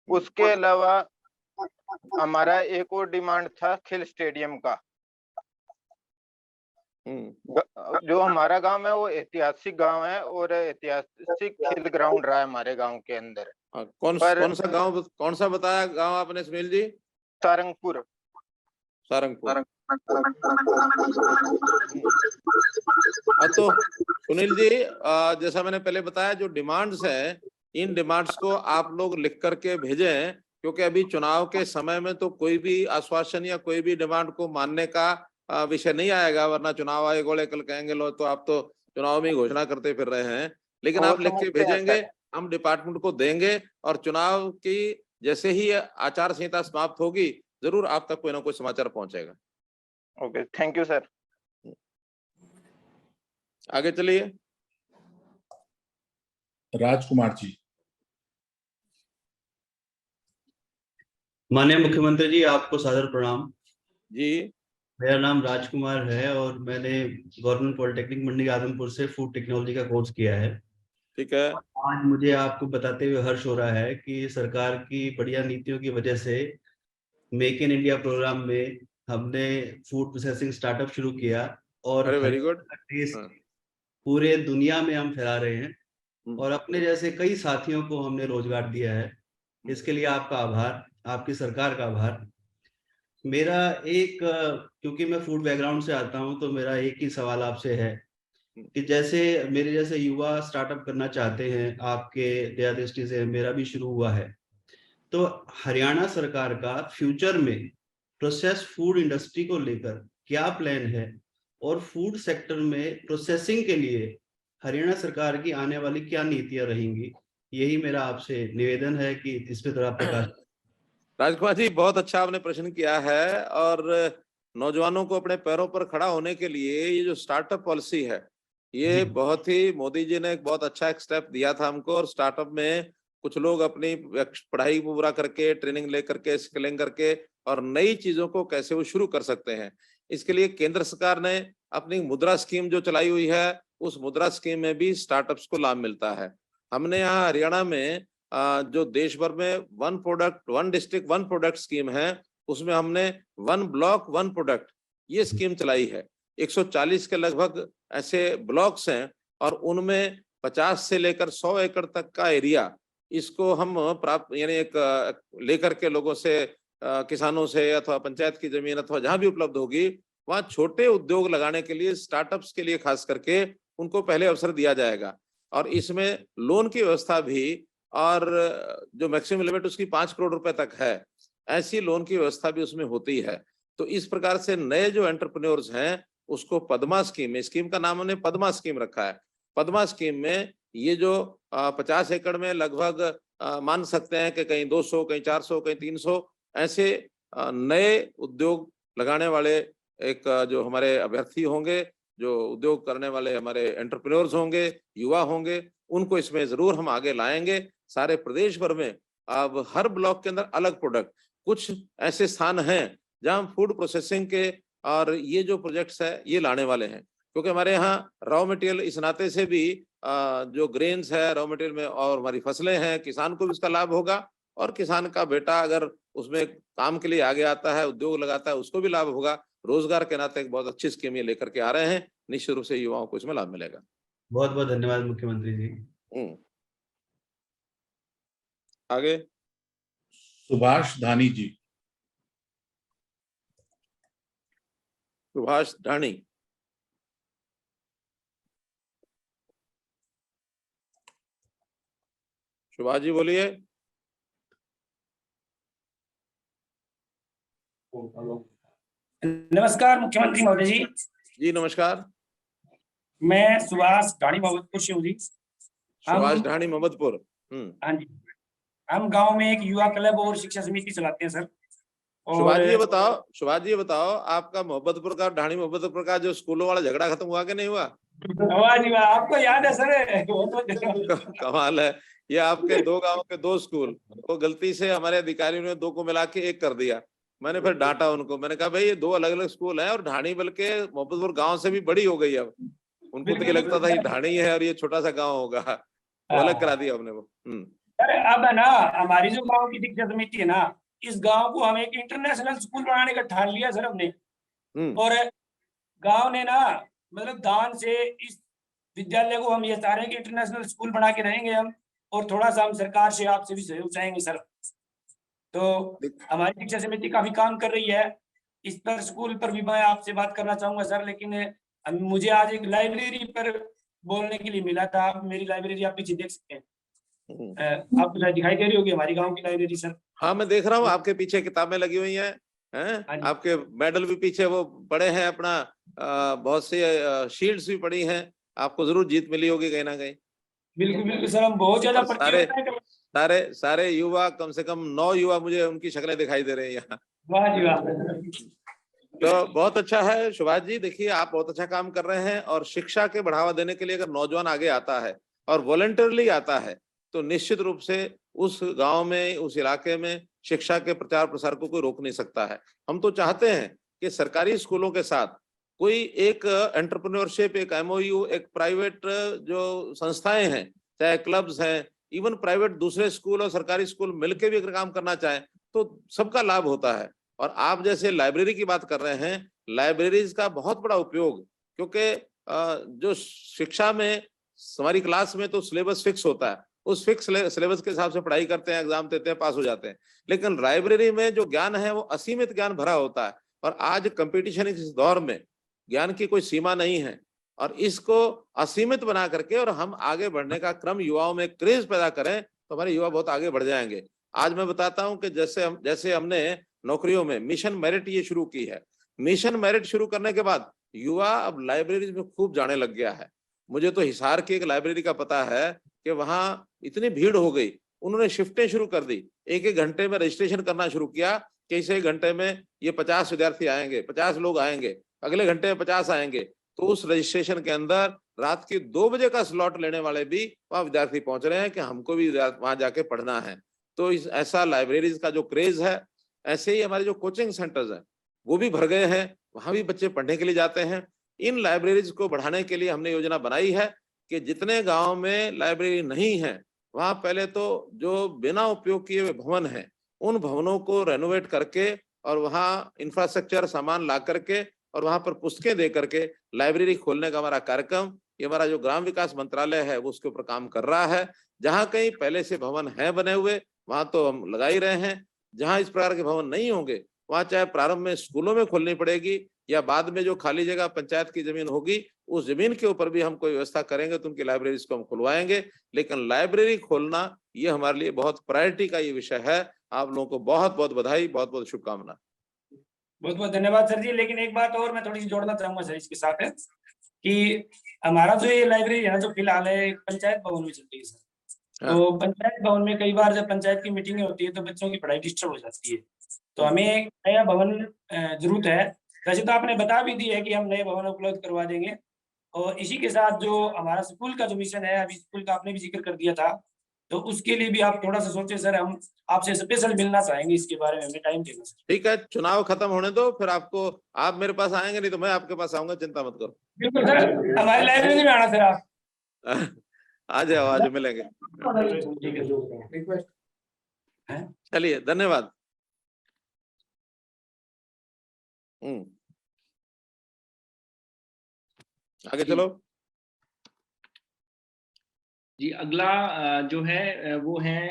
उसके अलावा हमारा एक और डिमांड था खेल स्टेडियम का। जो हमारा गांव है वो ऐतिहासिक गांव है और ऐतिहासिक खेल ग्राउंड रहा है हमारे गांव के अंदर। कौन सा बताया गांव आपने सुनील जी? सारंगपुर। सारंगपुर। तो सुनील जी, जैसा मैंने पहले बताया, जो डिमांड्स है इन डिमांड्स को आप लोग लिख करके भेजें, क्योंकि अभी चुनाव के समय में तो कोई भी आश्वासन या कोई भी डिमांड को मानने का विषय नहीं आएगा, वरना चुनाव आयोग वाले कल कहेंगे लो तो आप तो चुनाव में ही घोषणा करते फिर रहे हैं। लेकिन आप लिख के भेजेंगे, हम डिपार्टमेंट को देंगे और चुनाव की जैसे ही आचार संहिता समाप्त होगी जरूर आप तक कोई ना कोई समाचार पहुंचेगा। Okay, thank you sir. आगे चलिए। राजकुमार जी। माननीय मुख्यमंत्री जी, आपको सादर प्रणाम जी। मेरा नाम राजकुमार है और मैंने गवर्नमेंट पॉलिटेक्निक मंडी आदमपुर से फूड टेक्नोलॉजी का कोर्स किया है। ठीक है। आज मुझे आपको बताते हुए हर्ष हो रहा है कि सरकार की बढ़िया नीतियों की वजह से मेक इन इंडिया प्रोग्राम में हमने फूड प्रोसेसिंग स्टार्टअप शुरू किया और वेरी गुड। टेस्ट पूरे दुनिया में हम फैला रहे हैं और अपने जैसे कई साथियों को हमने रोजगार दिया है। इसके लिए आपका आभार, आपकी सरकार का आभार। मेरा एक, क्योंकि मैं फूड बैकग्राउंड से आता हूं, तो मेरा एक ही सवाल आपसे है कि जैसे मेरे जैसे युवा स्टार्टअप करना चाहते हैं, आपके दया दृष्टि से मेरा भी शुरू हुआ है, तो हरियाणा सरकार का फ्यूचर में प्रोसेस फूड इंडस्ट्री को लेकर क्या प्लान है और फूड सेक्टर में प्रोसेसिंग के लिए हरियाणा सरकार की आने वाली क्या नीतियां रहेंगी, यही मेरा आपसे निवेदन है कि इस पे थोड़ा प्रकाश। राजकुमार जी, बहुत अच्छा आपने प्रश्न किया है। और नौजवानों को अपने पैरों पर खड़ा होने के लिए ये जो स्टार्टअप पॉलिसी है ये जी। बहुत ही मोदी जी ने एक बहुत अच्छा एक स्टेप दिया था हमको। और स्टार्टअप में कुछ लोग अपनी पढ़ाई पूरा करके, ट्रेनिंग लेकर के, स्किलिंग करके और नई चीजों को कैसे वो शुरू कर सकते हैं। इसके लिए केंद्र सरकार ने अपनी मुद्रा स्कीम जो चलाई हुई है, उस मुद्रा स्कीम में भी स्टार्टअप्स को लाभ मिलता है। हमने यहाँ हरियाणा में जो देश भर में one product one district one product scheme है, उसमें हमने वन ब्लॉक वन प्रोडक्ट ये स्कीम चलाई है। 140 के लगभग ऐसे ब्लॉक्स हैं और उनमें 50 से लेकर 100 एकड़ तक का एरिया, इसको हम प्राप्त यानी एक लेकर के लोगों से, किसानों से अथवा पंचायत की जमीन अथवा जहां भी उपलब्ध होगी, वहां छोटे उद्योग लगाने के लिए, स्टार्टअप्स के लिए खास करके उनको पहले अवसर दिया जाएगा। और इसमें लोन की व्यवस्था भी, और जो मैक्सिमम लिमिट उसकी 5 करोड़ रुपए तक है, ऐसी लोन की व्यवस्था भी उसमें होती है। तो इस प्रकार से नए जो एंटरप्रेन्योर्स हैं, उसको पद्मा स्कीम, स्कीम का नाम हमने पद्मा स्कीम रखा है। पद्मा स्कीम में ये जो 50 एकड़ में लगभग मान सकते हैं कि कहीं 200, कहीं 400, कहीं 300 ऐसे नए उद्योग लगाने वाले एक जो हमारे अभ्यर्थी होंगे, जो उद्योग करने वाले हमारे एंटरप्रेन्योर्स होंगे, युवा होंगे, उनको इसमें जरूर हम आगे लाएंगे। सारे प्रदेश भर में अब हर ब्लॉक के अंदर अलग प्रोडक्ट, कुछ ऐसे स्थान हैं जहां फूड प्रोसेसिंग के और ये जो प्रोजेक्ट्स है ये लाने वाले हैं। क्योंकि हमारे यहाँ रॉ मटेरियल इस नाते से भी जो ग्रेन्स है रॉ मटेरियल में, और हमारी फसलें हैं, किसान को भी इसका लाभ होगा। और किसान का बेटा अगर उसमें काम के लिए आगे आता है, उद्योग लगाता है, उसको भी लाभ होगा। रोजगार के नाते एक बहुत अच्छी स्कीम ये लेकर के आ रहे हैं। निश्चित रूप से युवाओं को इसमें लाभ मिलेगा। बहुत बहुत धन्यवाद मुख्यमंत्री जी। आगे सुभाष धानी जी। सुभाष ढाणी। सुभाष जी बोलिए। नमस्कार मुख्यमंत्री महोदय जी। जी नमस्कार। मैं सुभाष ढाणी मोहम्मदपुर से हूँ जी। सुभाष ढाणी मोहम्मदपुर। हाँ जी, हम गांव में एक युवा क्लब और शिक्षा समिति चलाते हैं सर। सुभाष जी ये बताओ आपका मोहम्मदपुर का, ढाणी मोहम्मदपुर का जो स्कूलों वाला झगड़ा खत्म हुआ कि नहीं हुआ? वाह जी वाह, आपको याद है सर। कमाल है। ये आपके दो गांव के दो स्कूल को गलती से हमारे अधिकारियों ने दो को मिला के एक कर दिया। मैंने फिर डांटा उनको, मैंने कहा भाई ये दो अलग अलग स्कूल हैं और ढाणी बल्कि मोहम्मदपुर गांव से भी बड़ी हो गई। अब उनको तो ये लगता था ये ढाणी है और ये छोटा सा गांव होगा, तो अलग करा दिया हमने वो। सर अब है ना, हमारी जो गांव की शिक्षा समिति है ना, इस गांव को हम एक इंटरनेशनल स्कूल बनाने का ठान लिया सर हमने। और गांव ने ना मतलब दान से इस विद्यालय को हम ये चाह रहे हैं कि इंटरनेशनल स्कूल बना के रहेंगे हम। और थोड़ा सा हम सरकार से आपसे भी सहयोग चाहेंगे सर। तो हमारी शिक्षा समिति काफी काम कर रही है इस पर, स्कूल पर भी मैं आपसे बात करना चाहूंगा सर। लेकिन मुझे आज एक लाइब्रेरी पर बोलने के लिए मिला था। आप मेरी लाइब्रेरी आप पीछे देख सकते हैं, आपको दिखाई दे रही होगी हमारी गांव की लाइब्रेरी सर। हाँ मैं देख रहा हूँ, आपके पीछे किताबें लगी हुई हैं, आपके मेडल भी पीछे वो पड़े हैं, अपना बहुत से शील्ड्स भी पड़ी हैं। आपको जरूर जीत मिली होगी कहीं ना कहीं। बिल्कुल बिल्कुल सर, हम बहुत ज्यादा सारे युवा, कम से कम 9 युवा मुझे उनकी शक्लें दिखाई दे रही हैं यहाँ। वाह जी वाह। तो बहुत अच्छा है सुभाष जी। देखिए आप बहुत अच्छा काम कर रहे हैं और शिक्षा के बढ़ावा देने के लिए अगर नौजवान आगे आता है और वॉलंटियरली आता है तो निश्चित रूप से उस गांव में, उस इलाके में शिक्षा के प्रचार प्रसार को कोई रोक नहीं सकता है। हम तो चाहते हैं कि सरकारी स्कूलों के साथ कोई एक एंटरप्रेन्योरशिप, एक एमओयू, एक प्राइवेट जो संस्थाएं हैं, चाहे क्लब्स हैं, इवन प्राइवेट दूसरे स्कूल और सरकारी स्कूल मिलकर भी अगर काम करना चाहें तो सबका लाभ होता है। और आप जैसे लाइब्रेरी की बात कर रहे हैं, लाइब्रेरीज का बहुत बड़ा उपयोग, क्योंकि जो शिक्षा में हमारी क्लास में तो सिलेबस फिक्स होता है, उस फिक्स सिलेबस के हिसाब से पढ़ाई करते हैं, एग्जाम देते हैं, पास हो जाते हैं। लेकिन लाइब्रेरी में जो ज्ञान है वो असीमित ज्ञान भरा होता है। और आज कंपटीशन इस दौर में ज्ञान की कोई सीमा नहीं है और इसको असीमित बना करके और हम आगे बढ़ने का क्रम, युवाओं में क्रेज पैदा करें तो हमारे युवा बहुत आगे बढ़ जाएंगे। आज मैं बताता हूं कि जैसे हमने नौकरियों में मिशन मेरिट ये शुरू की है। मिशन मेरिट शुरू करने के बाद युवा अब लाइब्रेरी में खूब जाने लग गया है। मुझे तो हिसार की एक लाइब्रेरी का पता है कि वहां इतनी भीड़ हो गई, उन्होंने शिफ्टें शुरू कर दी। एक घंटे में रजिस्ट्रेशन करना शुरू किया कि इस एक घंटे में ये 50 विद्यार्थी आएंगे, 50 लोग आएंगे, अगले घंटे में 50 आएंगे। तो उस रजिस्ट्रेशन के अंदर रात के 2 बजे का स्लॉट लेने वाले भी वहां विद्यार्थी पहुंच रहे हैं कि हमको भी वहां जाके पढ़ना है। तो इस ऐसा लाइब्रेरीज का जो क्रेज है, ऐसे ही हमारे जो कोचिंग सेंटर्स हैं वो भी भर गए हैं, वहां भी बच्चे पढ़ने के लिए जाते हैं। इन लाइब्रेरीज को बढ़ाने के लिए हमने योजना बनाई है कि जितने गांव में लाइब्रेरी नहीं है वहां पहले तो जो बिना उपयोग किए हुए भवन हैं उन भवनों को रेनोवेट करके और वहां इंफ्रास्ट्रक्चर सामान ला करके और वहां पर पुस्तकें दे करके लाइब्रेरी खोलने का हमारा कार्यक्रम, ये हमारा जो ग्राम विकास मंत्रालय है वो उसके ऊपर काम कर रहा है। जहां कहीं पहले से भवन है बने हुए वहां तो हम लगा ही रहे हैं, जहां इस प्रकार के भवन नहीं होंगे वहां चाहे प्रारंभ में स्कूलों में खोलनी पड़ेगी या बाद में जो खाली जगह पंचायत की जमीन होगी उस जमीन के ऊपर भी हम कोई व्यवस्था करेंगे तो उनकी लाइब्रेरीज को हम खुलवाएंगे। लेकिन लाइब्रेरी खोलना ये हमारे लिए बहुत प्रायोरिटी का ये विषय है। आप लोगों को बहुत बहुत बधाई, बहुत बहुत शुभकामना। बहुत बहुत धन्यवाद सर जी। लेकिन एक बात और मैं थोड़ी सी जोड़ना चाहूंगा सर इसके साथ, है कि हमारा जो ये लाइब्रेरी है ना जो फिलहाल है पंचायत भवन में चल रही है सर। तो पंचायत भवन में कई बार जब पंचायत की मीटिंगें होती है तो बच्चों की पढ़ाई डिस्टर्ब हो जाती है, तो हमें एक नया भवन जरूरत है। वैसे तो आपने बता भी दी है कि हम नए भवन उपलब्ध करवा देंगे, और इसी के साथ जो हमारा स्कूल का जो मिशन है, अभी स्कूल का आपने भी जिक्र कर दिया था, तो उसके लिए भी आप थोड़ा सा सोचे सर, हम आपसे स्पेशल मिलना चाहेंगे इसके बारे में, हमें टाइम देना सर। ठीक है, चुनाव खत्म होने दो फिर आपको, आप मेरे पास आएंगे नहीं तो मैं आपके पास आऊंगा, चिंता मत करो। बिल्कुल सर, हमारी लाइब्रेरी में आना सर आप। आ जाओ, आज मिलेंगे। चलिए, धन्यवाद। आगे चलो जी। अगला जो है वो है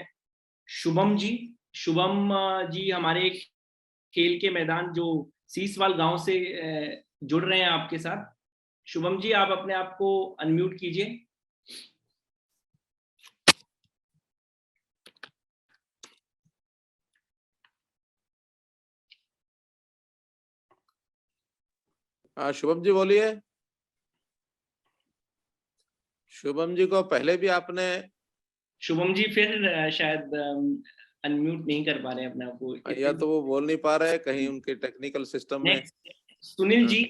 शुभम जी। शुभम जी हमारे खेल के मैदान जो सीसवाल गांव से जुड़ रहे हैं आपके साथ। शुभम जी, आप अपने आप को अनम्यूट कीजिए। शुभम जी बोलिए। शुभम जी को पहले भी आपने, शुभम जी फिर शायद अनम्यूट नहीं कर पा रहे हैं अपने आप को, या तो वो बोल नहीं पा रहे, कहीं उनके टेक्निकल सिस्टम में। सुनील जी,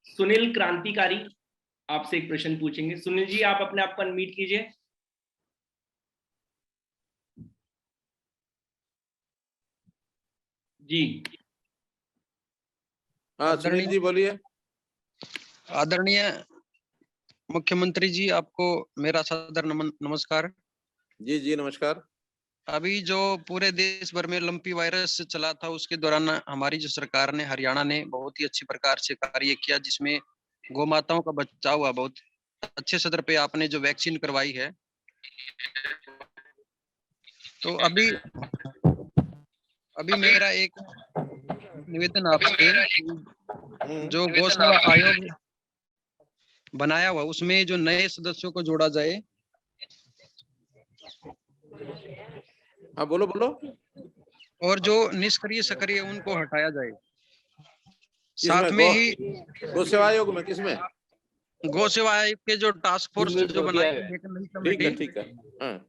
सुनील क्रांतिकारी आपसे एक प्रश्न पूछेंगे। सुनील जी, आप अपने आप को अनम्यूट कीजिए। जी हाँ सुनील जी बोलिए। आदरणीय मुख्यमंत्री जी, आपको मेरा सादर नमस्कार। जी जी नमस्कार। अभी जो पूरे देश भर में लंपी वायरस चला था उसके दौरान हमारी जो सरकार ने, हरियाणा ने बहुत ही अच्छी प्रकार से कार्य किया, जिसमें गौ माताओं का बचाव हुआ। बहुत अच्छे स्तर पे आपने जो वैक्सीन करवाई है। तो अभी मेरा एक निवेदन आपसे, जो गौसेवा आयोग बनाया हुआ उसमें जो नए सदस्यों को जोड़ा जाए। हाँ बोलो बोलो। और जो निष्क्रिय सक्रिय उनको हटाया जाए। साथ में ही गौ सेवा आयोग में किसमें? गौ सेवा आयोग के जो टास्क फोर्स जो बनाई है, ठीक है। हाँ।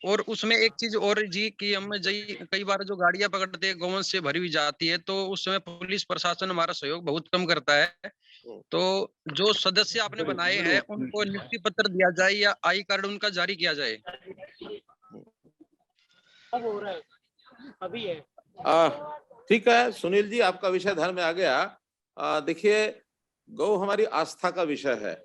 और उसमें एक चीज और जी कि हम कई बार जो गाड़ियां पकड़ते हैं गौवंश से भरी हुई जाती है, तो उस समय पुलिस प्रशासन हमारा सहयोग बहुत कम करता है। तो जो सदस्य आपने बनाए हैं उनको नियुक्ति पत्र दिया जाए या आई कार्ड उनका जारी किया जाए। अब हो रहा है, अभी है। ठीक है सुनील जी, आपका विषय ध्यान में आ गया। देखिए, गौ हमारी आस्था का विषय है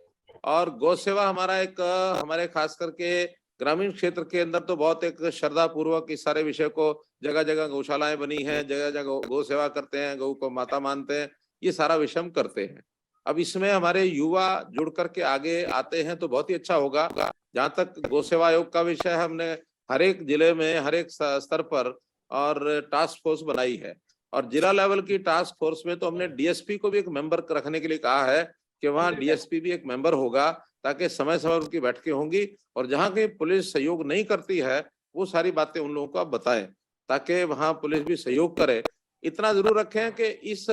और गौ सेवा हमारा एक, हमारे खास करके ग्रामीण क्षेत्र के अंदर तो बहुत एक श्रद्धा पूर्वक इस सारे विषय को, जगह जगह गौशालाएं बनी हैं, जगह जगह गौ सेवा करते हैं, गौ को माता मानते हैं, ये सारा विषय हम करते हैं। अब इसमें हमारे युवा जुड़ करके आगे आते हैं तो बहुत ही अच्छा होगा। जहाँ तक गौ सेवा आयोग का विषय है, हमने हर एक जिले में, हर एक स्तर पर और टास्क फोर्स बनाई है, और जिला लेवल की टास्क फोर्स में तो हमने डीएसपी को भी एक मेंबर रखने के लिए कहा है कि वहाँ डीएसपी भी एक मेंबर होगा, ताकि समय समय उनकी बैठकें होंगी और जहाँ कहीं पुलिस सहयोग नहीं करती है वो सारी बातें उन लोगों को आप बताएं, ताकि वहाँ पुलिस भी सहयोग करे। इतना जरूर रखें कि इस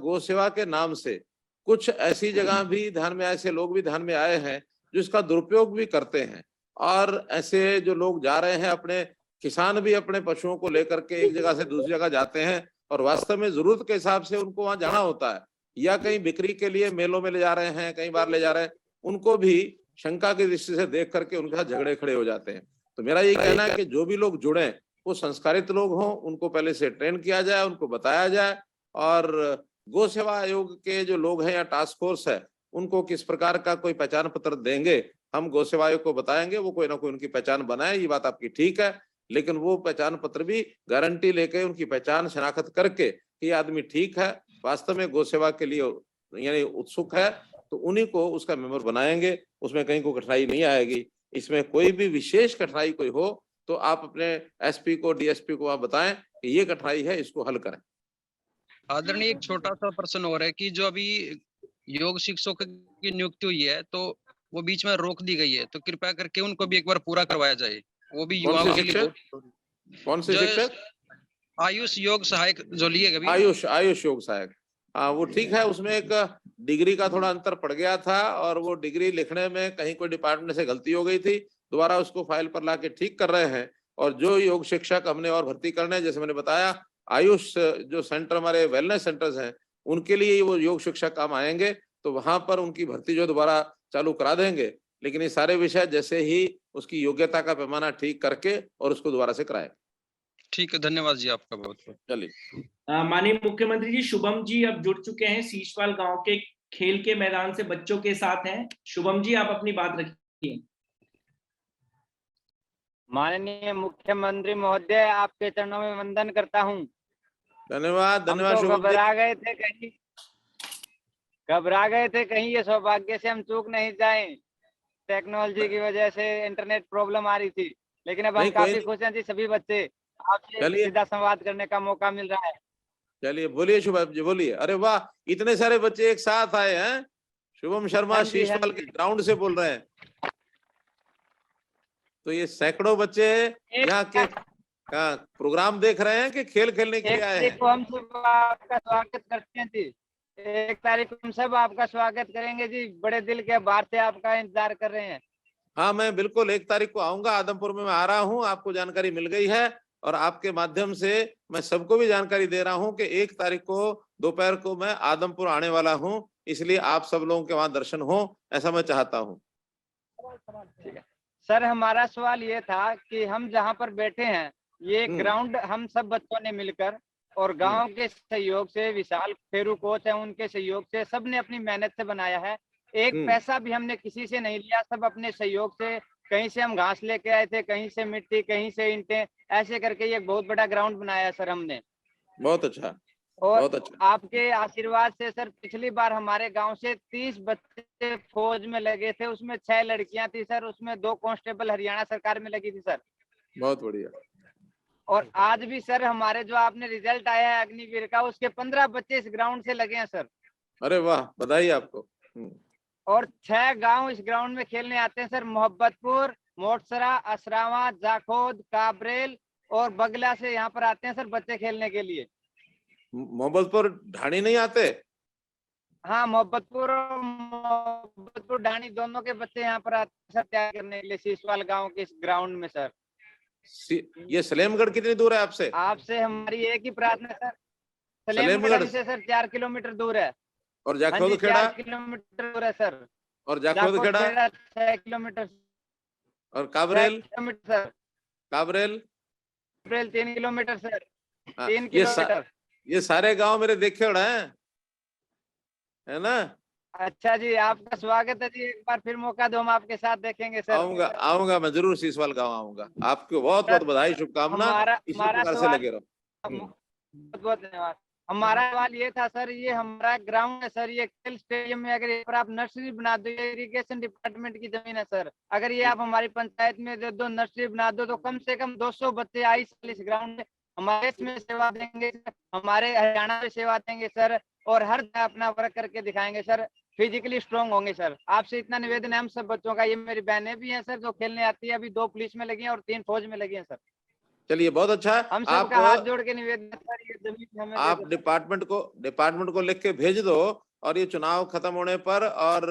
गौ सेवा के नाम से कुछ ऐसी जगह भी ध्यान में, ऐसे लोग भी ध्यान में आए हैं जो इसका दुरुपयोग भी करते हैं, और ऐसे जो लोग जा रहे हैं, अपने किसान भी अपने पशुओं को लेकर के एक जगह से दूसरी जगह जाते हैं और वास्तव में जरूरत के हिसाब से उनको वहां जाना होता है। या कहीं बिक्री के लिए मेलों में ले जा रहे हैं, कई बार ले जा रहे हैं, उनको भी शंका की दृष्टि से देख करके उनके साथ झगड़े खड़े हो जाते हैं। तो मेरा यही कहना है कि जो भी लोग जुड़े वो संस्कारित लोग हों, उनको पहले से ट्रेन किया जाए, उनको बताया जाए, और गौ सेवा आयोग के जो लोग हैं या टास्क फोर्स है उनको किस प्रकार का कोई पहचान पत्र देंगे, हम गौ सेवा आयोग को बताएंगे, वो कोई ना कोई उनकी पहचान बनाए। ये बात आपकी ठीक है, लेकिन वो पहचान पत्र भी गारंटी लेके उनकी पहचान शनाख्त करके ये आदमी ठीक है, वास्तव में गौ सेवा के लिए यानी उत्सुक है, तो उन्हीं को उसका मेंबर बनाएंगे। उसमें कहीं कोई कठिनाई नहीं आएगी। इसमें कोई भी विशेष कठिनाई कोई हो तो आप अपने एसपी को, डीएसपी को आप बताएं कि ये कठिनाई है, इसको हल करें। आदरणीय, एक छोटा सा प्रश्न और है कि जो अभी योग शिक्षकों की नियुक्ति हुई है तो वो बीच में रोक दी गई है, तो कृपया करके उनको भी एक बार पूरा करवाया जाए। वो भी युवाओं के लिए कौन से शिक्षक? आयुष योग सहायक जो लिए कभी आयुष योग सहायक, हाँ वो ठीक है। उसमें एक डिग्री का थोड़ा अंतर पड़ गया था और वो डिग्री लिखने में कहीं कोई डिपार्टमेंट से गलती हो गई थी, दोबारा उसको फाइल पर लाके ठीक कर रहे हैं। और जो योग शिक्षक हमने और भर्ती करने हैं, जैसे मैंने बताया, आयुष जो सेंटर हमारे वेलनेस सेंटर्स हैं उनके लिए वो योग शिक्षक काम आएंगे, तो वहां पर उनकी भर्ती जो दोबारा चालू करा देंगे। लेकिन ये सारे विषय जैसे ही उसकी योग्यता का पैमाना ठीक करके और उसको दोबारा से कराए। ठीक है, धन्यवाद जी आपका बहुत बहुत। चलिए, माननीय मुख्यमंत्री जी, शुभम जी अब जुड़ चुके हैं, सीसवाल गांव के खेल के मैदान से बच्चों के साथ हैं। शुभम जी, आप अपनी बात रखिए। माननीय मुख्यमंत्री महोदय, आपके चरणों में वंदन करता हूं। धन्यवाद हम तो शुभम जी। घबरा गए थे कहीं ये सौभाग्य से हम चूक नहीं जाएं। टेक्नोलॉजी की वजह से इंटरनेट प्रॉब्लम आ रही थी, लेकिन अब हम काफी खुश हैं जी। सभी बच्चे आपसे सीधा संवाद करने का मौका मिल रहा है। चलिए, बोलिए शुभम जी, बोलिए। अरे वाह, इतने सारे बच्चे एक साथ आए हैं। शुभम शर्मा शीशपाल के ग्राउंड से बोल रहे हैं, तो ये सैकड़ों बच्चे यहाँ के प्रोग्राम देख रहे हैं कि खेल खेलने के लिए आए हैं? हम सब आपका स्वागत करते हैं जी। 1 तारीख को हम सब आपका स्वागत करेंगे जी। बड़े दिल के बाहर से आपका इंतजार कर रहे हैं। हाँ, मैं बिल्कुल 1 तारीख को आऊंगा। आदमपुर में मैं आ रहा हूँ, आपको जानकारी मिल गई है, और आपके माध्यम से मैं सबको भी जानकारी दे रहा हूँ कि 1 तारीख को दोपहर को मैं आदमपुर आने वाला हूँ, इसलिए आप सब लोगों के वहां दर्शन हो, ऐसा मैं चाहता हूँ। ठीक है सर, हमारा सवाल ये था कि हम जहाँ पर बैठे हैं ये ग्राउंड हम सब बच्चों ने मिलकर और गांव के सहयोग से, विशाल फेरू कोच है उनके सहयोग से, सबने अपनी मेहनत से बनाया है। एक पैसा भी हमने किसी से नहीं लिया, सब अपने सहयोग से। कहीं से हम घास लेके आए थे, कहीं से मिट्टी, कहीं से ईंटें, ऐसे करके ये बहुत बड़ा ग्राउंड बनाया सर हमने। बहुत अच्छा, और बहुत अच्छा। आपके आशीर्वाद से सर, पिछली बार हमारे गांव से 30 बच्चे फौज में लगे थे, उसमें 6 लड़कियां थी सर, उसमें 2 कांस्टेबल हरियाणा सरकार में लगी थी सर। बहुत बढ़िया। और आज भी सर हमारे जो आपने रिजल्ट आया है अग्निवीर का, उसके 15 बच्चे इस ग्राउंड से लगे हैं सर। अरे वाह, बधाई आपको। और 6 गांव इस ग्राउंड में खेलने आते हैं सर। मोहब्बतपुर, मोटसरा, असरावा, जाखोद, काबरेल और बगला से यहाँ पर आते हैं सर बच्चे खेलने के लिए। मोहब्बतपुर ढाणी नहीं आते? हाँ, मोहब्बतपुर ढाणी दोनों के बच्चे यहाँ पर आते हैं सर तैयार करने के लिए सीसवाल गांव के इस ग्राउंड में सर। ये सलेमगढ़ कितनी दूर है आपसे? आपसे हमारी एक ही प्रार्थना सर, सलेमगढ़ से सर 4 किलोमीटर दूर है। और जाखोद खेड़ा? 4 किलोमीटर दूर है सर। और जाखोद खेड़ा 6 किलोमीटर। और Kabrel? Kilometre sir. Kabrel 3 kilometre sir. 3 kilometre. ये सारे गांव मेरे देखे उड़ा है ना? अच्छा जी, आपका स्वागत है जी। एक बार फिर मौका दो, हम आपके साथ देखेंगे सर। आऊंगा मैं जरूर, सीसवाल गांव आऊंगा। आपको बहुत बहुत बधाई, शुभकामना, इसी प्रकार से लगे रहो। बहुत बहुत धन्यवाद। हमारा सवाल ये था सर, ये हमारा ग्राउंड है सर, ये खेल स्टेडियम में अगर पर आप नर्सरी बना दो, ये इरिगेशन डिपार्टमेंट की जमीन है सर, अगर ये आप हमारी पंचायत में दे दो, नर्सरी बना दो, तो कम से कम 200 बच्चे आई साल इस ग्राउंड में हमारे इसमें सेवा देंगे, हमारे हरियाणा में सेवा देंगे सर, और हर जगह अपना वर्क करके दिखाएंगे सर, फिजिकली स्ट्रॉन्ग होंगे सर। आपसे इतना निवेदन है हम सब बच्चों का। ये मेरी बहनें भी हैं सर जो खेलने आती है, अभी 2 पुलिस में लगी हैं और 3 फौज में लगी हैं सर। चलिए, बहुत अच्छा। हम सबका हाथ जोड़ के निवेदन है सर, ये जमीन हमें आप डिपार्टमेंट को लिख के भेज दो, और ये चुनाव खत्म होने पर और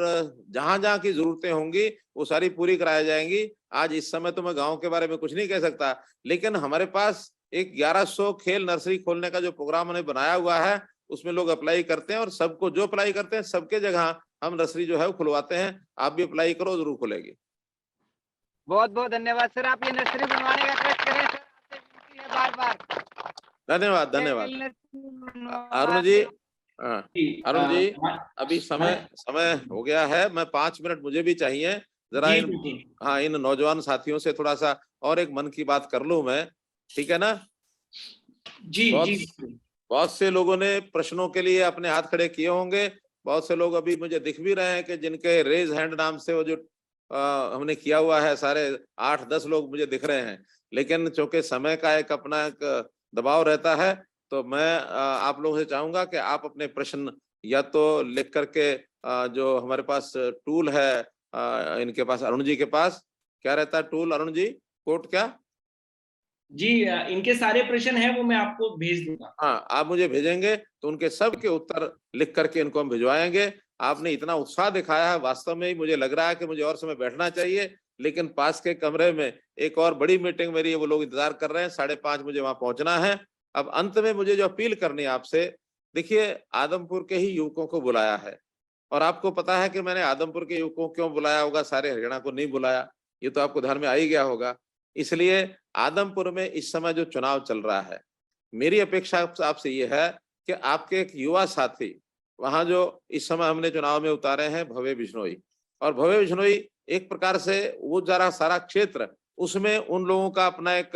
जहां जहां की जरूरतें होंगी वो सारी पूरी कराई जाएंगी। आज इस समय तो मैं गांव के बारे में कुछ नहीं कह सकता, लेकिन हमारे पास एक 1100 खेल नर्सरी खोलने का जो प्रोग्राम हमने बनाया हुआ है, उसमें लोग अप्लाई करते हैं और सबको जो अप्लाई करते हैं सबके जगह हम नर्सरी जो है वो खुलवाते हैं। आप भी अप्लाई करो, जरूर खुलेगी। बहुत बहुत धन्यवाद सर, आप ये नर्सरी बनवाने का कष्ट करें सर, आपसे विनती है बार बार। धन्यवाद धन्यवाद अरुण जी। हाँ अरुण जी, अभी समय हो गया है, मैं 5 मिनट मुझे भी चाहिए जरा इन नौजवान साथियों से थोड़ा सा और एक मन की बात कर लूं मैं, ठीक है ना? जी बहुत से लोगों ने प्रश्नों के लिए अपने हाथ खड़े किए होंगे। बहुत से लोग अभी मुझे दिख भी रहे हैं कि जिनके रेज हैंड नाम से वो जो हमने किया हुआ है, सारे 8-10 लोग मुझे दिख रहे हैं, लेकिन चूंकि समय का एक अपना एक दबाव रहता है, तो मैं आप लोगों से चाहूंगा कि आप अपने प्रश्न या तो लिख करके जो हमारे पास टूल है इनके पास, अरुण जी के पास क्या रहता है टूल, अरुण जी कोड क्या? जी इनके सारे प्रश्न हैं वो मैं आपको भेज दूंगा। हाँ, आप मुझे भेजेंगे तो उनके सब के उत्तर लिख करके इनको हम भिजवाएंगे। आपने इतना उत्साह दिखाया है, वास्तव में ही मुझे लग रहा है कि मुझे और समय बैठना चाहिए, लेकिन पास के कमरे में एक और बड़ी मीटिंग मेरी है, वो लोग इंतजार कर रहे हैं, 5:30 मुझे वहां पहुंचना है। अब अंत में मुझे जो अपील करनी है आपसे, देखिए आदमपुर के ही युवकों को बुलाया है और आपको पता है कि मैंने आदमपुर के युवकों को क्यों बुलाया होगा, सारे हरियाणा को नहीं बुलाया, ये तो आपको ध्यान में आ ही गया होगा। इसलिए आदमपुर में इस समय जो चुनाव चल रहा है, मेरी अपेक्षा आपसे ये है कि आपके एक युवा साथी वहां जो इस समय हमने चुनाव में उतारे हैं, भव्य बिश्नोई, और भव्य बिश्नोई एक प्रकार से वो जरा सारा क्षेत्र, उसमें उन लोगों का अपना एक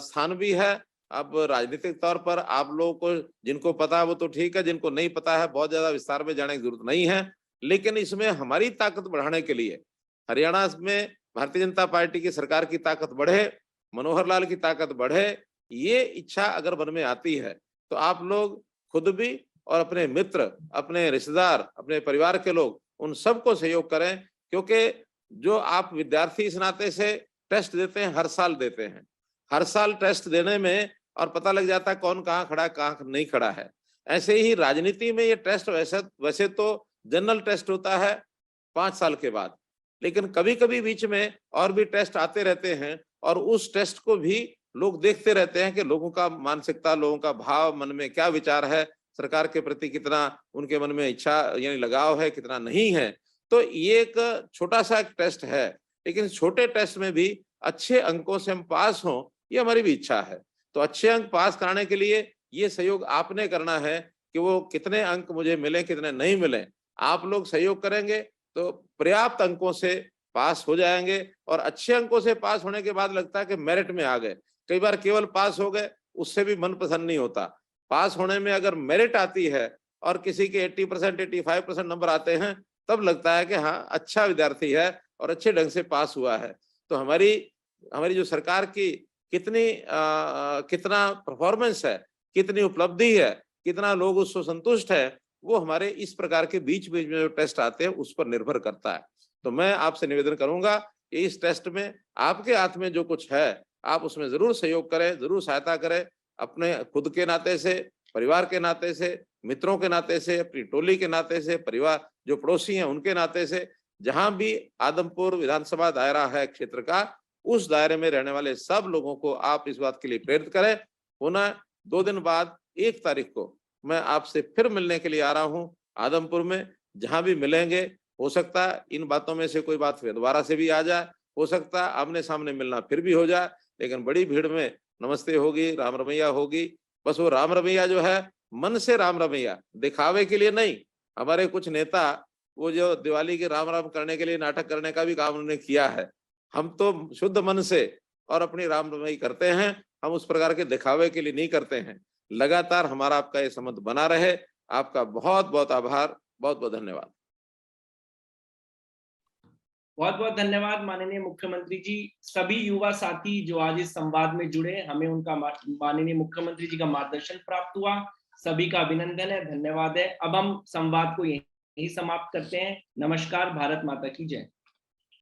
स्थान भी है। अब राजनीतिक तौर पर आप लोगों को जिनको पता है वो तो ठीक है, जिनको नहीं पता है बहुत ज्यादा विस्तार में जाने की जरूरत नहीं है, लेकिन इसमें हमारी ताकत बढ़ाने के लिए, हरियाणा में भारतीय जनता पार्टी की सरकार की ताकत बढ़े, मनोहर लाल की ताकत बढ़े, ये इच्छा अगर मन में आती है तो आप लोग खुद भी और अपने मित्र, अपने रिश्तेदार, अपने परिवार के लोग, उन सबको सहयोग करें, क्योंकि जो आप विद्यार्थी इस नाते से टेस्ट देते हैं, हर साल देते हैं, हर साल टेस्ट देने में और पता लग जाता है कौन कहाँ खड़ा है, कहाँ नहीं खड़ा है। ऐसे ही राजनीति में ये टेस्ट वैसे तो जनरल टेस्ट होता है 5 साल के बाद, लेकिन कभी कभी बीच में और भी टेस्ट आते रहते हैं और उस टेस्ट को भी लोग देखते रहते हैं कि लोगों का मानसिकता, लोगों का भाव, मन में क्या विचार है, सरकार के प्रति कितना उनके मन में इच्छा यानी लगाव है, कितना नहीं है। तो ये एक छोटा सा एक टेस्ट है, लेकिन छोटे टेस्ट में भी अच्छे अंकों से हम पास हों, ये हमारी भी इच्छा है। तो अच्छे अंक पास कराने के लिए ये सहयोग आपने करना है कि वो कितने अंक मुझे मिले, कितने नहीं मिले, आप लोग सहयोग करेंगे तो पर्याप्त अंकों से पास हो जाएंगे। और अच्छे अंकों से पास होने के बाद लगता है कि मेरिट में आ गए। कई बार केवल पास हो गए, उससे भी मन पसंद नहीं होता। पास होने में अगर मेरिट आती है और किसी के 80%, 85% नंबर आते हैं, तब लगता है कि हाँ अच्छा विद्यार्थी है और अच्छे ढंग से पास हुआ है। तो हमारी जो सरकार की कितना परफॉर्मेंस है, कितनी उपलब्धि है, कितना लोग उससे संतुष्ट है, वो हमारे इस प्रकार के बीच बीच में जो टेस्ट आते हैं उस पर निर्भर करता है। तो मैं आपसे निवेदन करूंगा कि इस टेस्ट में आपके हाथ में जो कुछ है, आप उसमें जरूर सहयोग करें, जरूर सहायता करें, अपने खुद के नाते से, परिवार के नाते से, मित्रों के नाते से, अपनी टोली के नाते से, परिवार जो पड़ोसी हैं उनके नाते से, जहां भी आदमपुर विधानसभा दायरा है क्षेत्र का, उस दायरे में रहने वाले सब लोगों को आप इस बात के लिए प्रेरित करें। पुनः 2 दिन बाद 1 तारीख को मैं आपसे फिर मिलने के लिए आ रहा हूं आदमपुर में। जहां भी मिलेंगे, हो सकता है इन बातों में से कोई बात फिर दोबारा से भी आ जाए, हो सकता है आमने सामने मिलना फिर भी हो जाए, लेकिन बड़ी भीड़ में नमस्ते होगी, राम रमैया होगी। बस वो राम रमैया जो है मन से राम रमैया, दिखावे के लिए नहीं। हमारे कुछ नेता वो जो दिवाली के राम राम करने के लिए नाटक करने का भी काम उन्होंने किया है, हम तो शुद्ध मन से और अपनी राम रमैया करते हैं, हम उस प्रकार के दिखावे के लिए नहीं करते हैं। लगातार हमारा आपका ये संबंध बना रहे। आपका बहुत बहुत आभार, बहुत बहुत धन्यवाद। बहुत बहुत धन्यवाद माननीय मुख्यमंत्री जी। सभी युवा साथी जो आज इस संवाद में जुड़े, हमें उनका माननीय मुख्यमंत्री जी का मार्गदर्शन प्राप्त हुआ, सभी का अभिनंदन है, धन्यवाद है। अब हम संवाद को यहीं समाप्त करते हैं। नमस्कार, भारत माता की जय।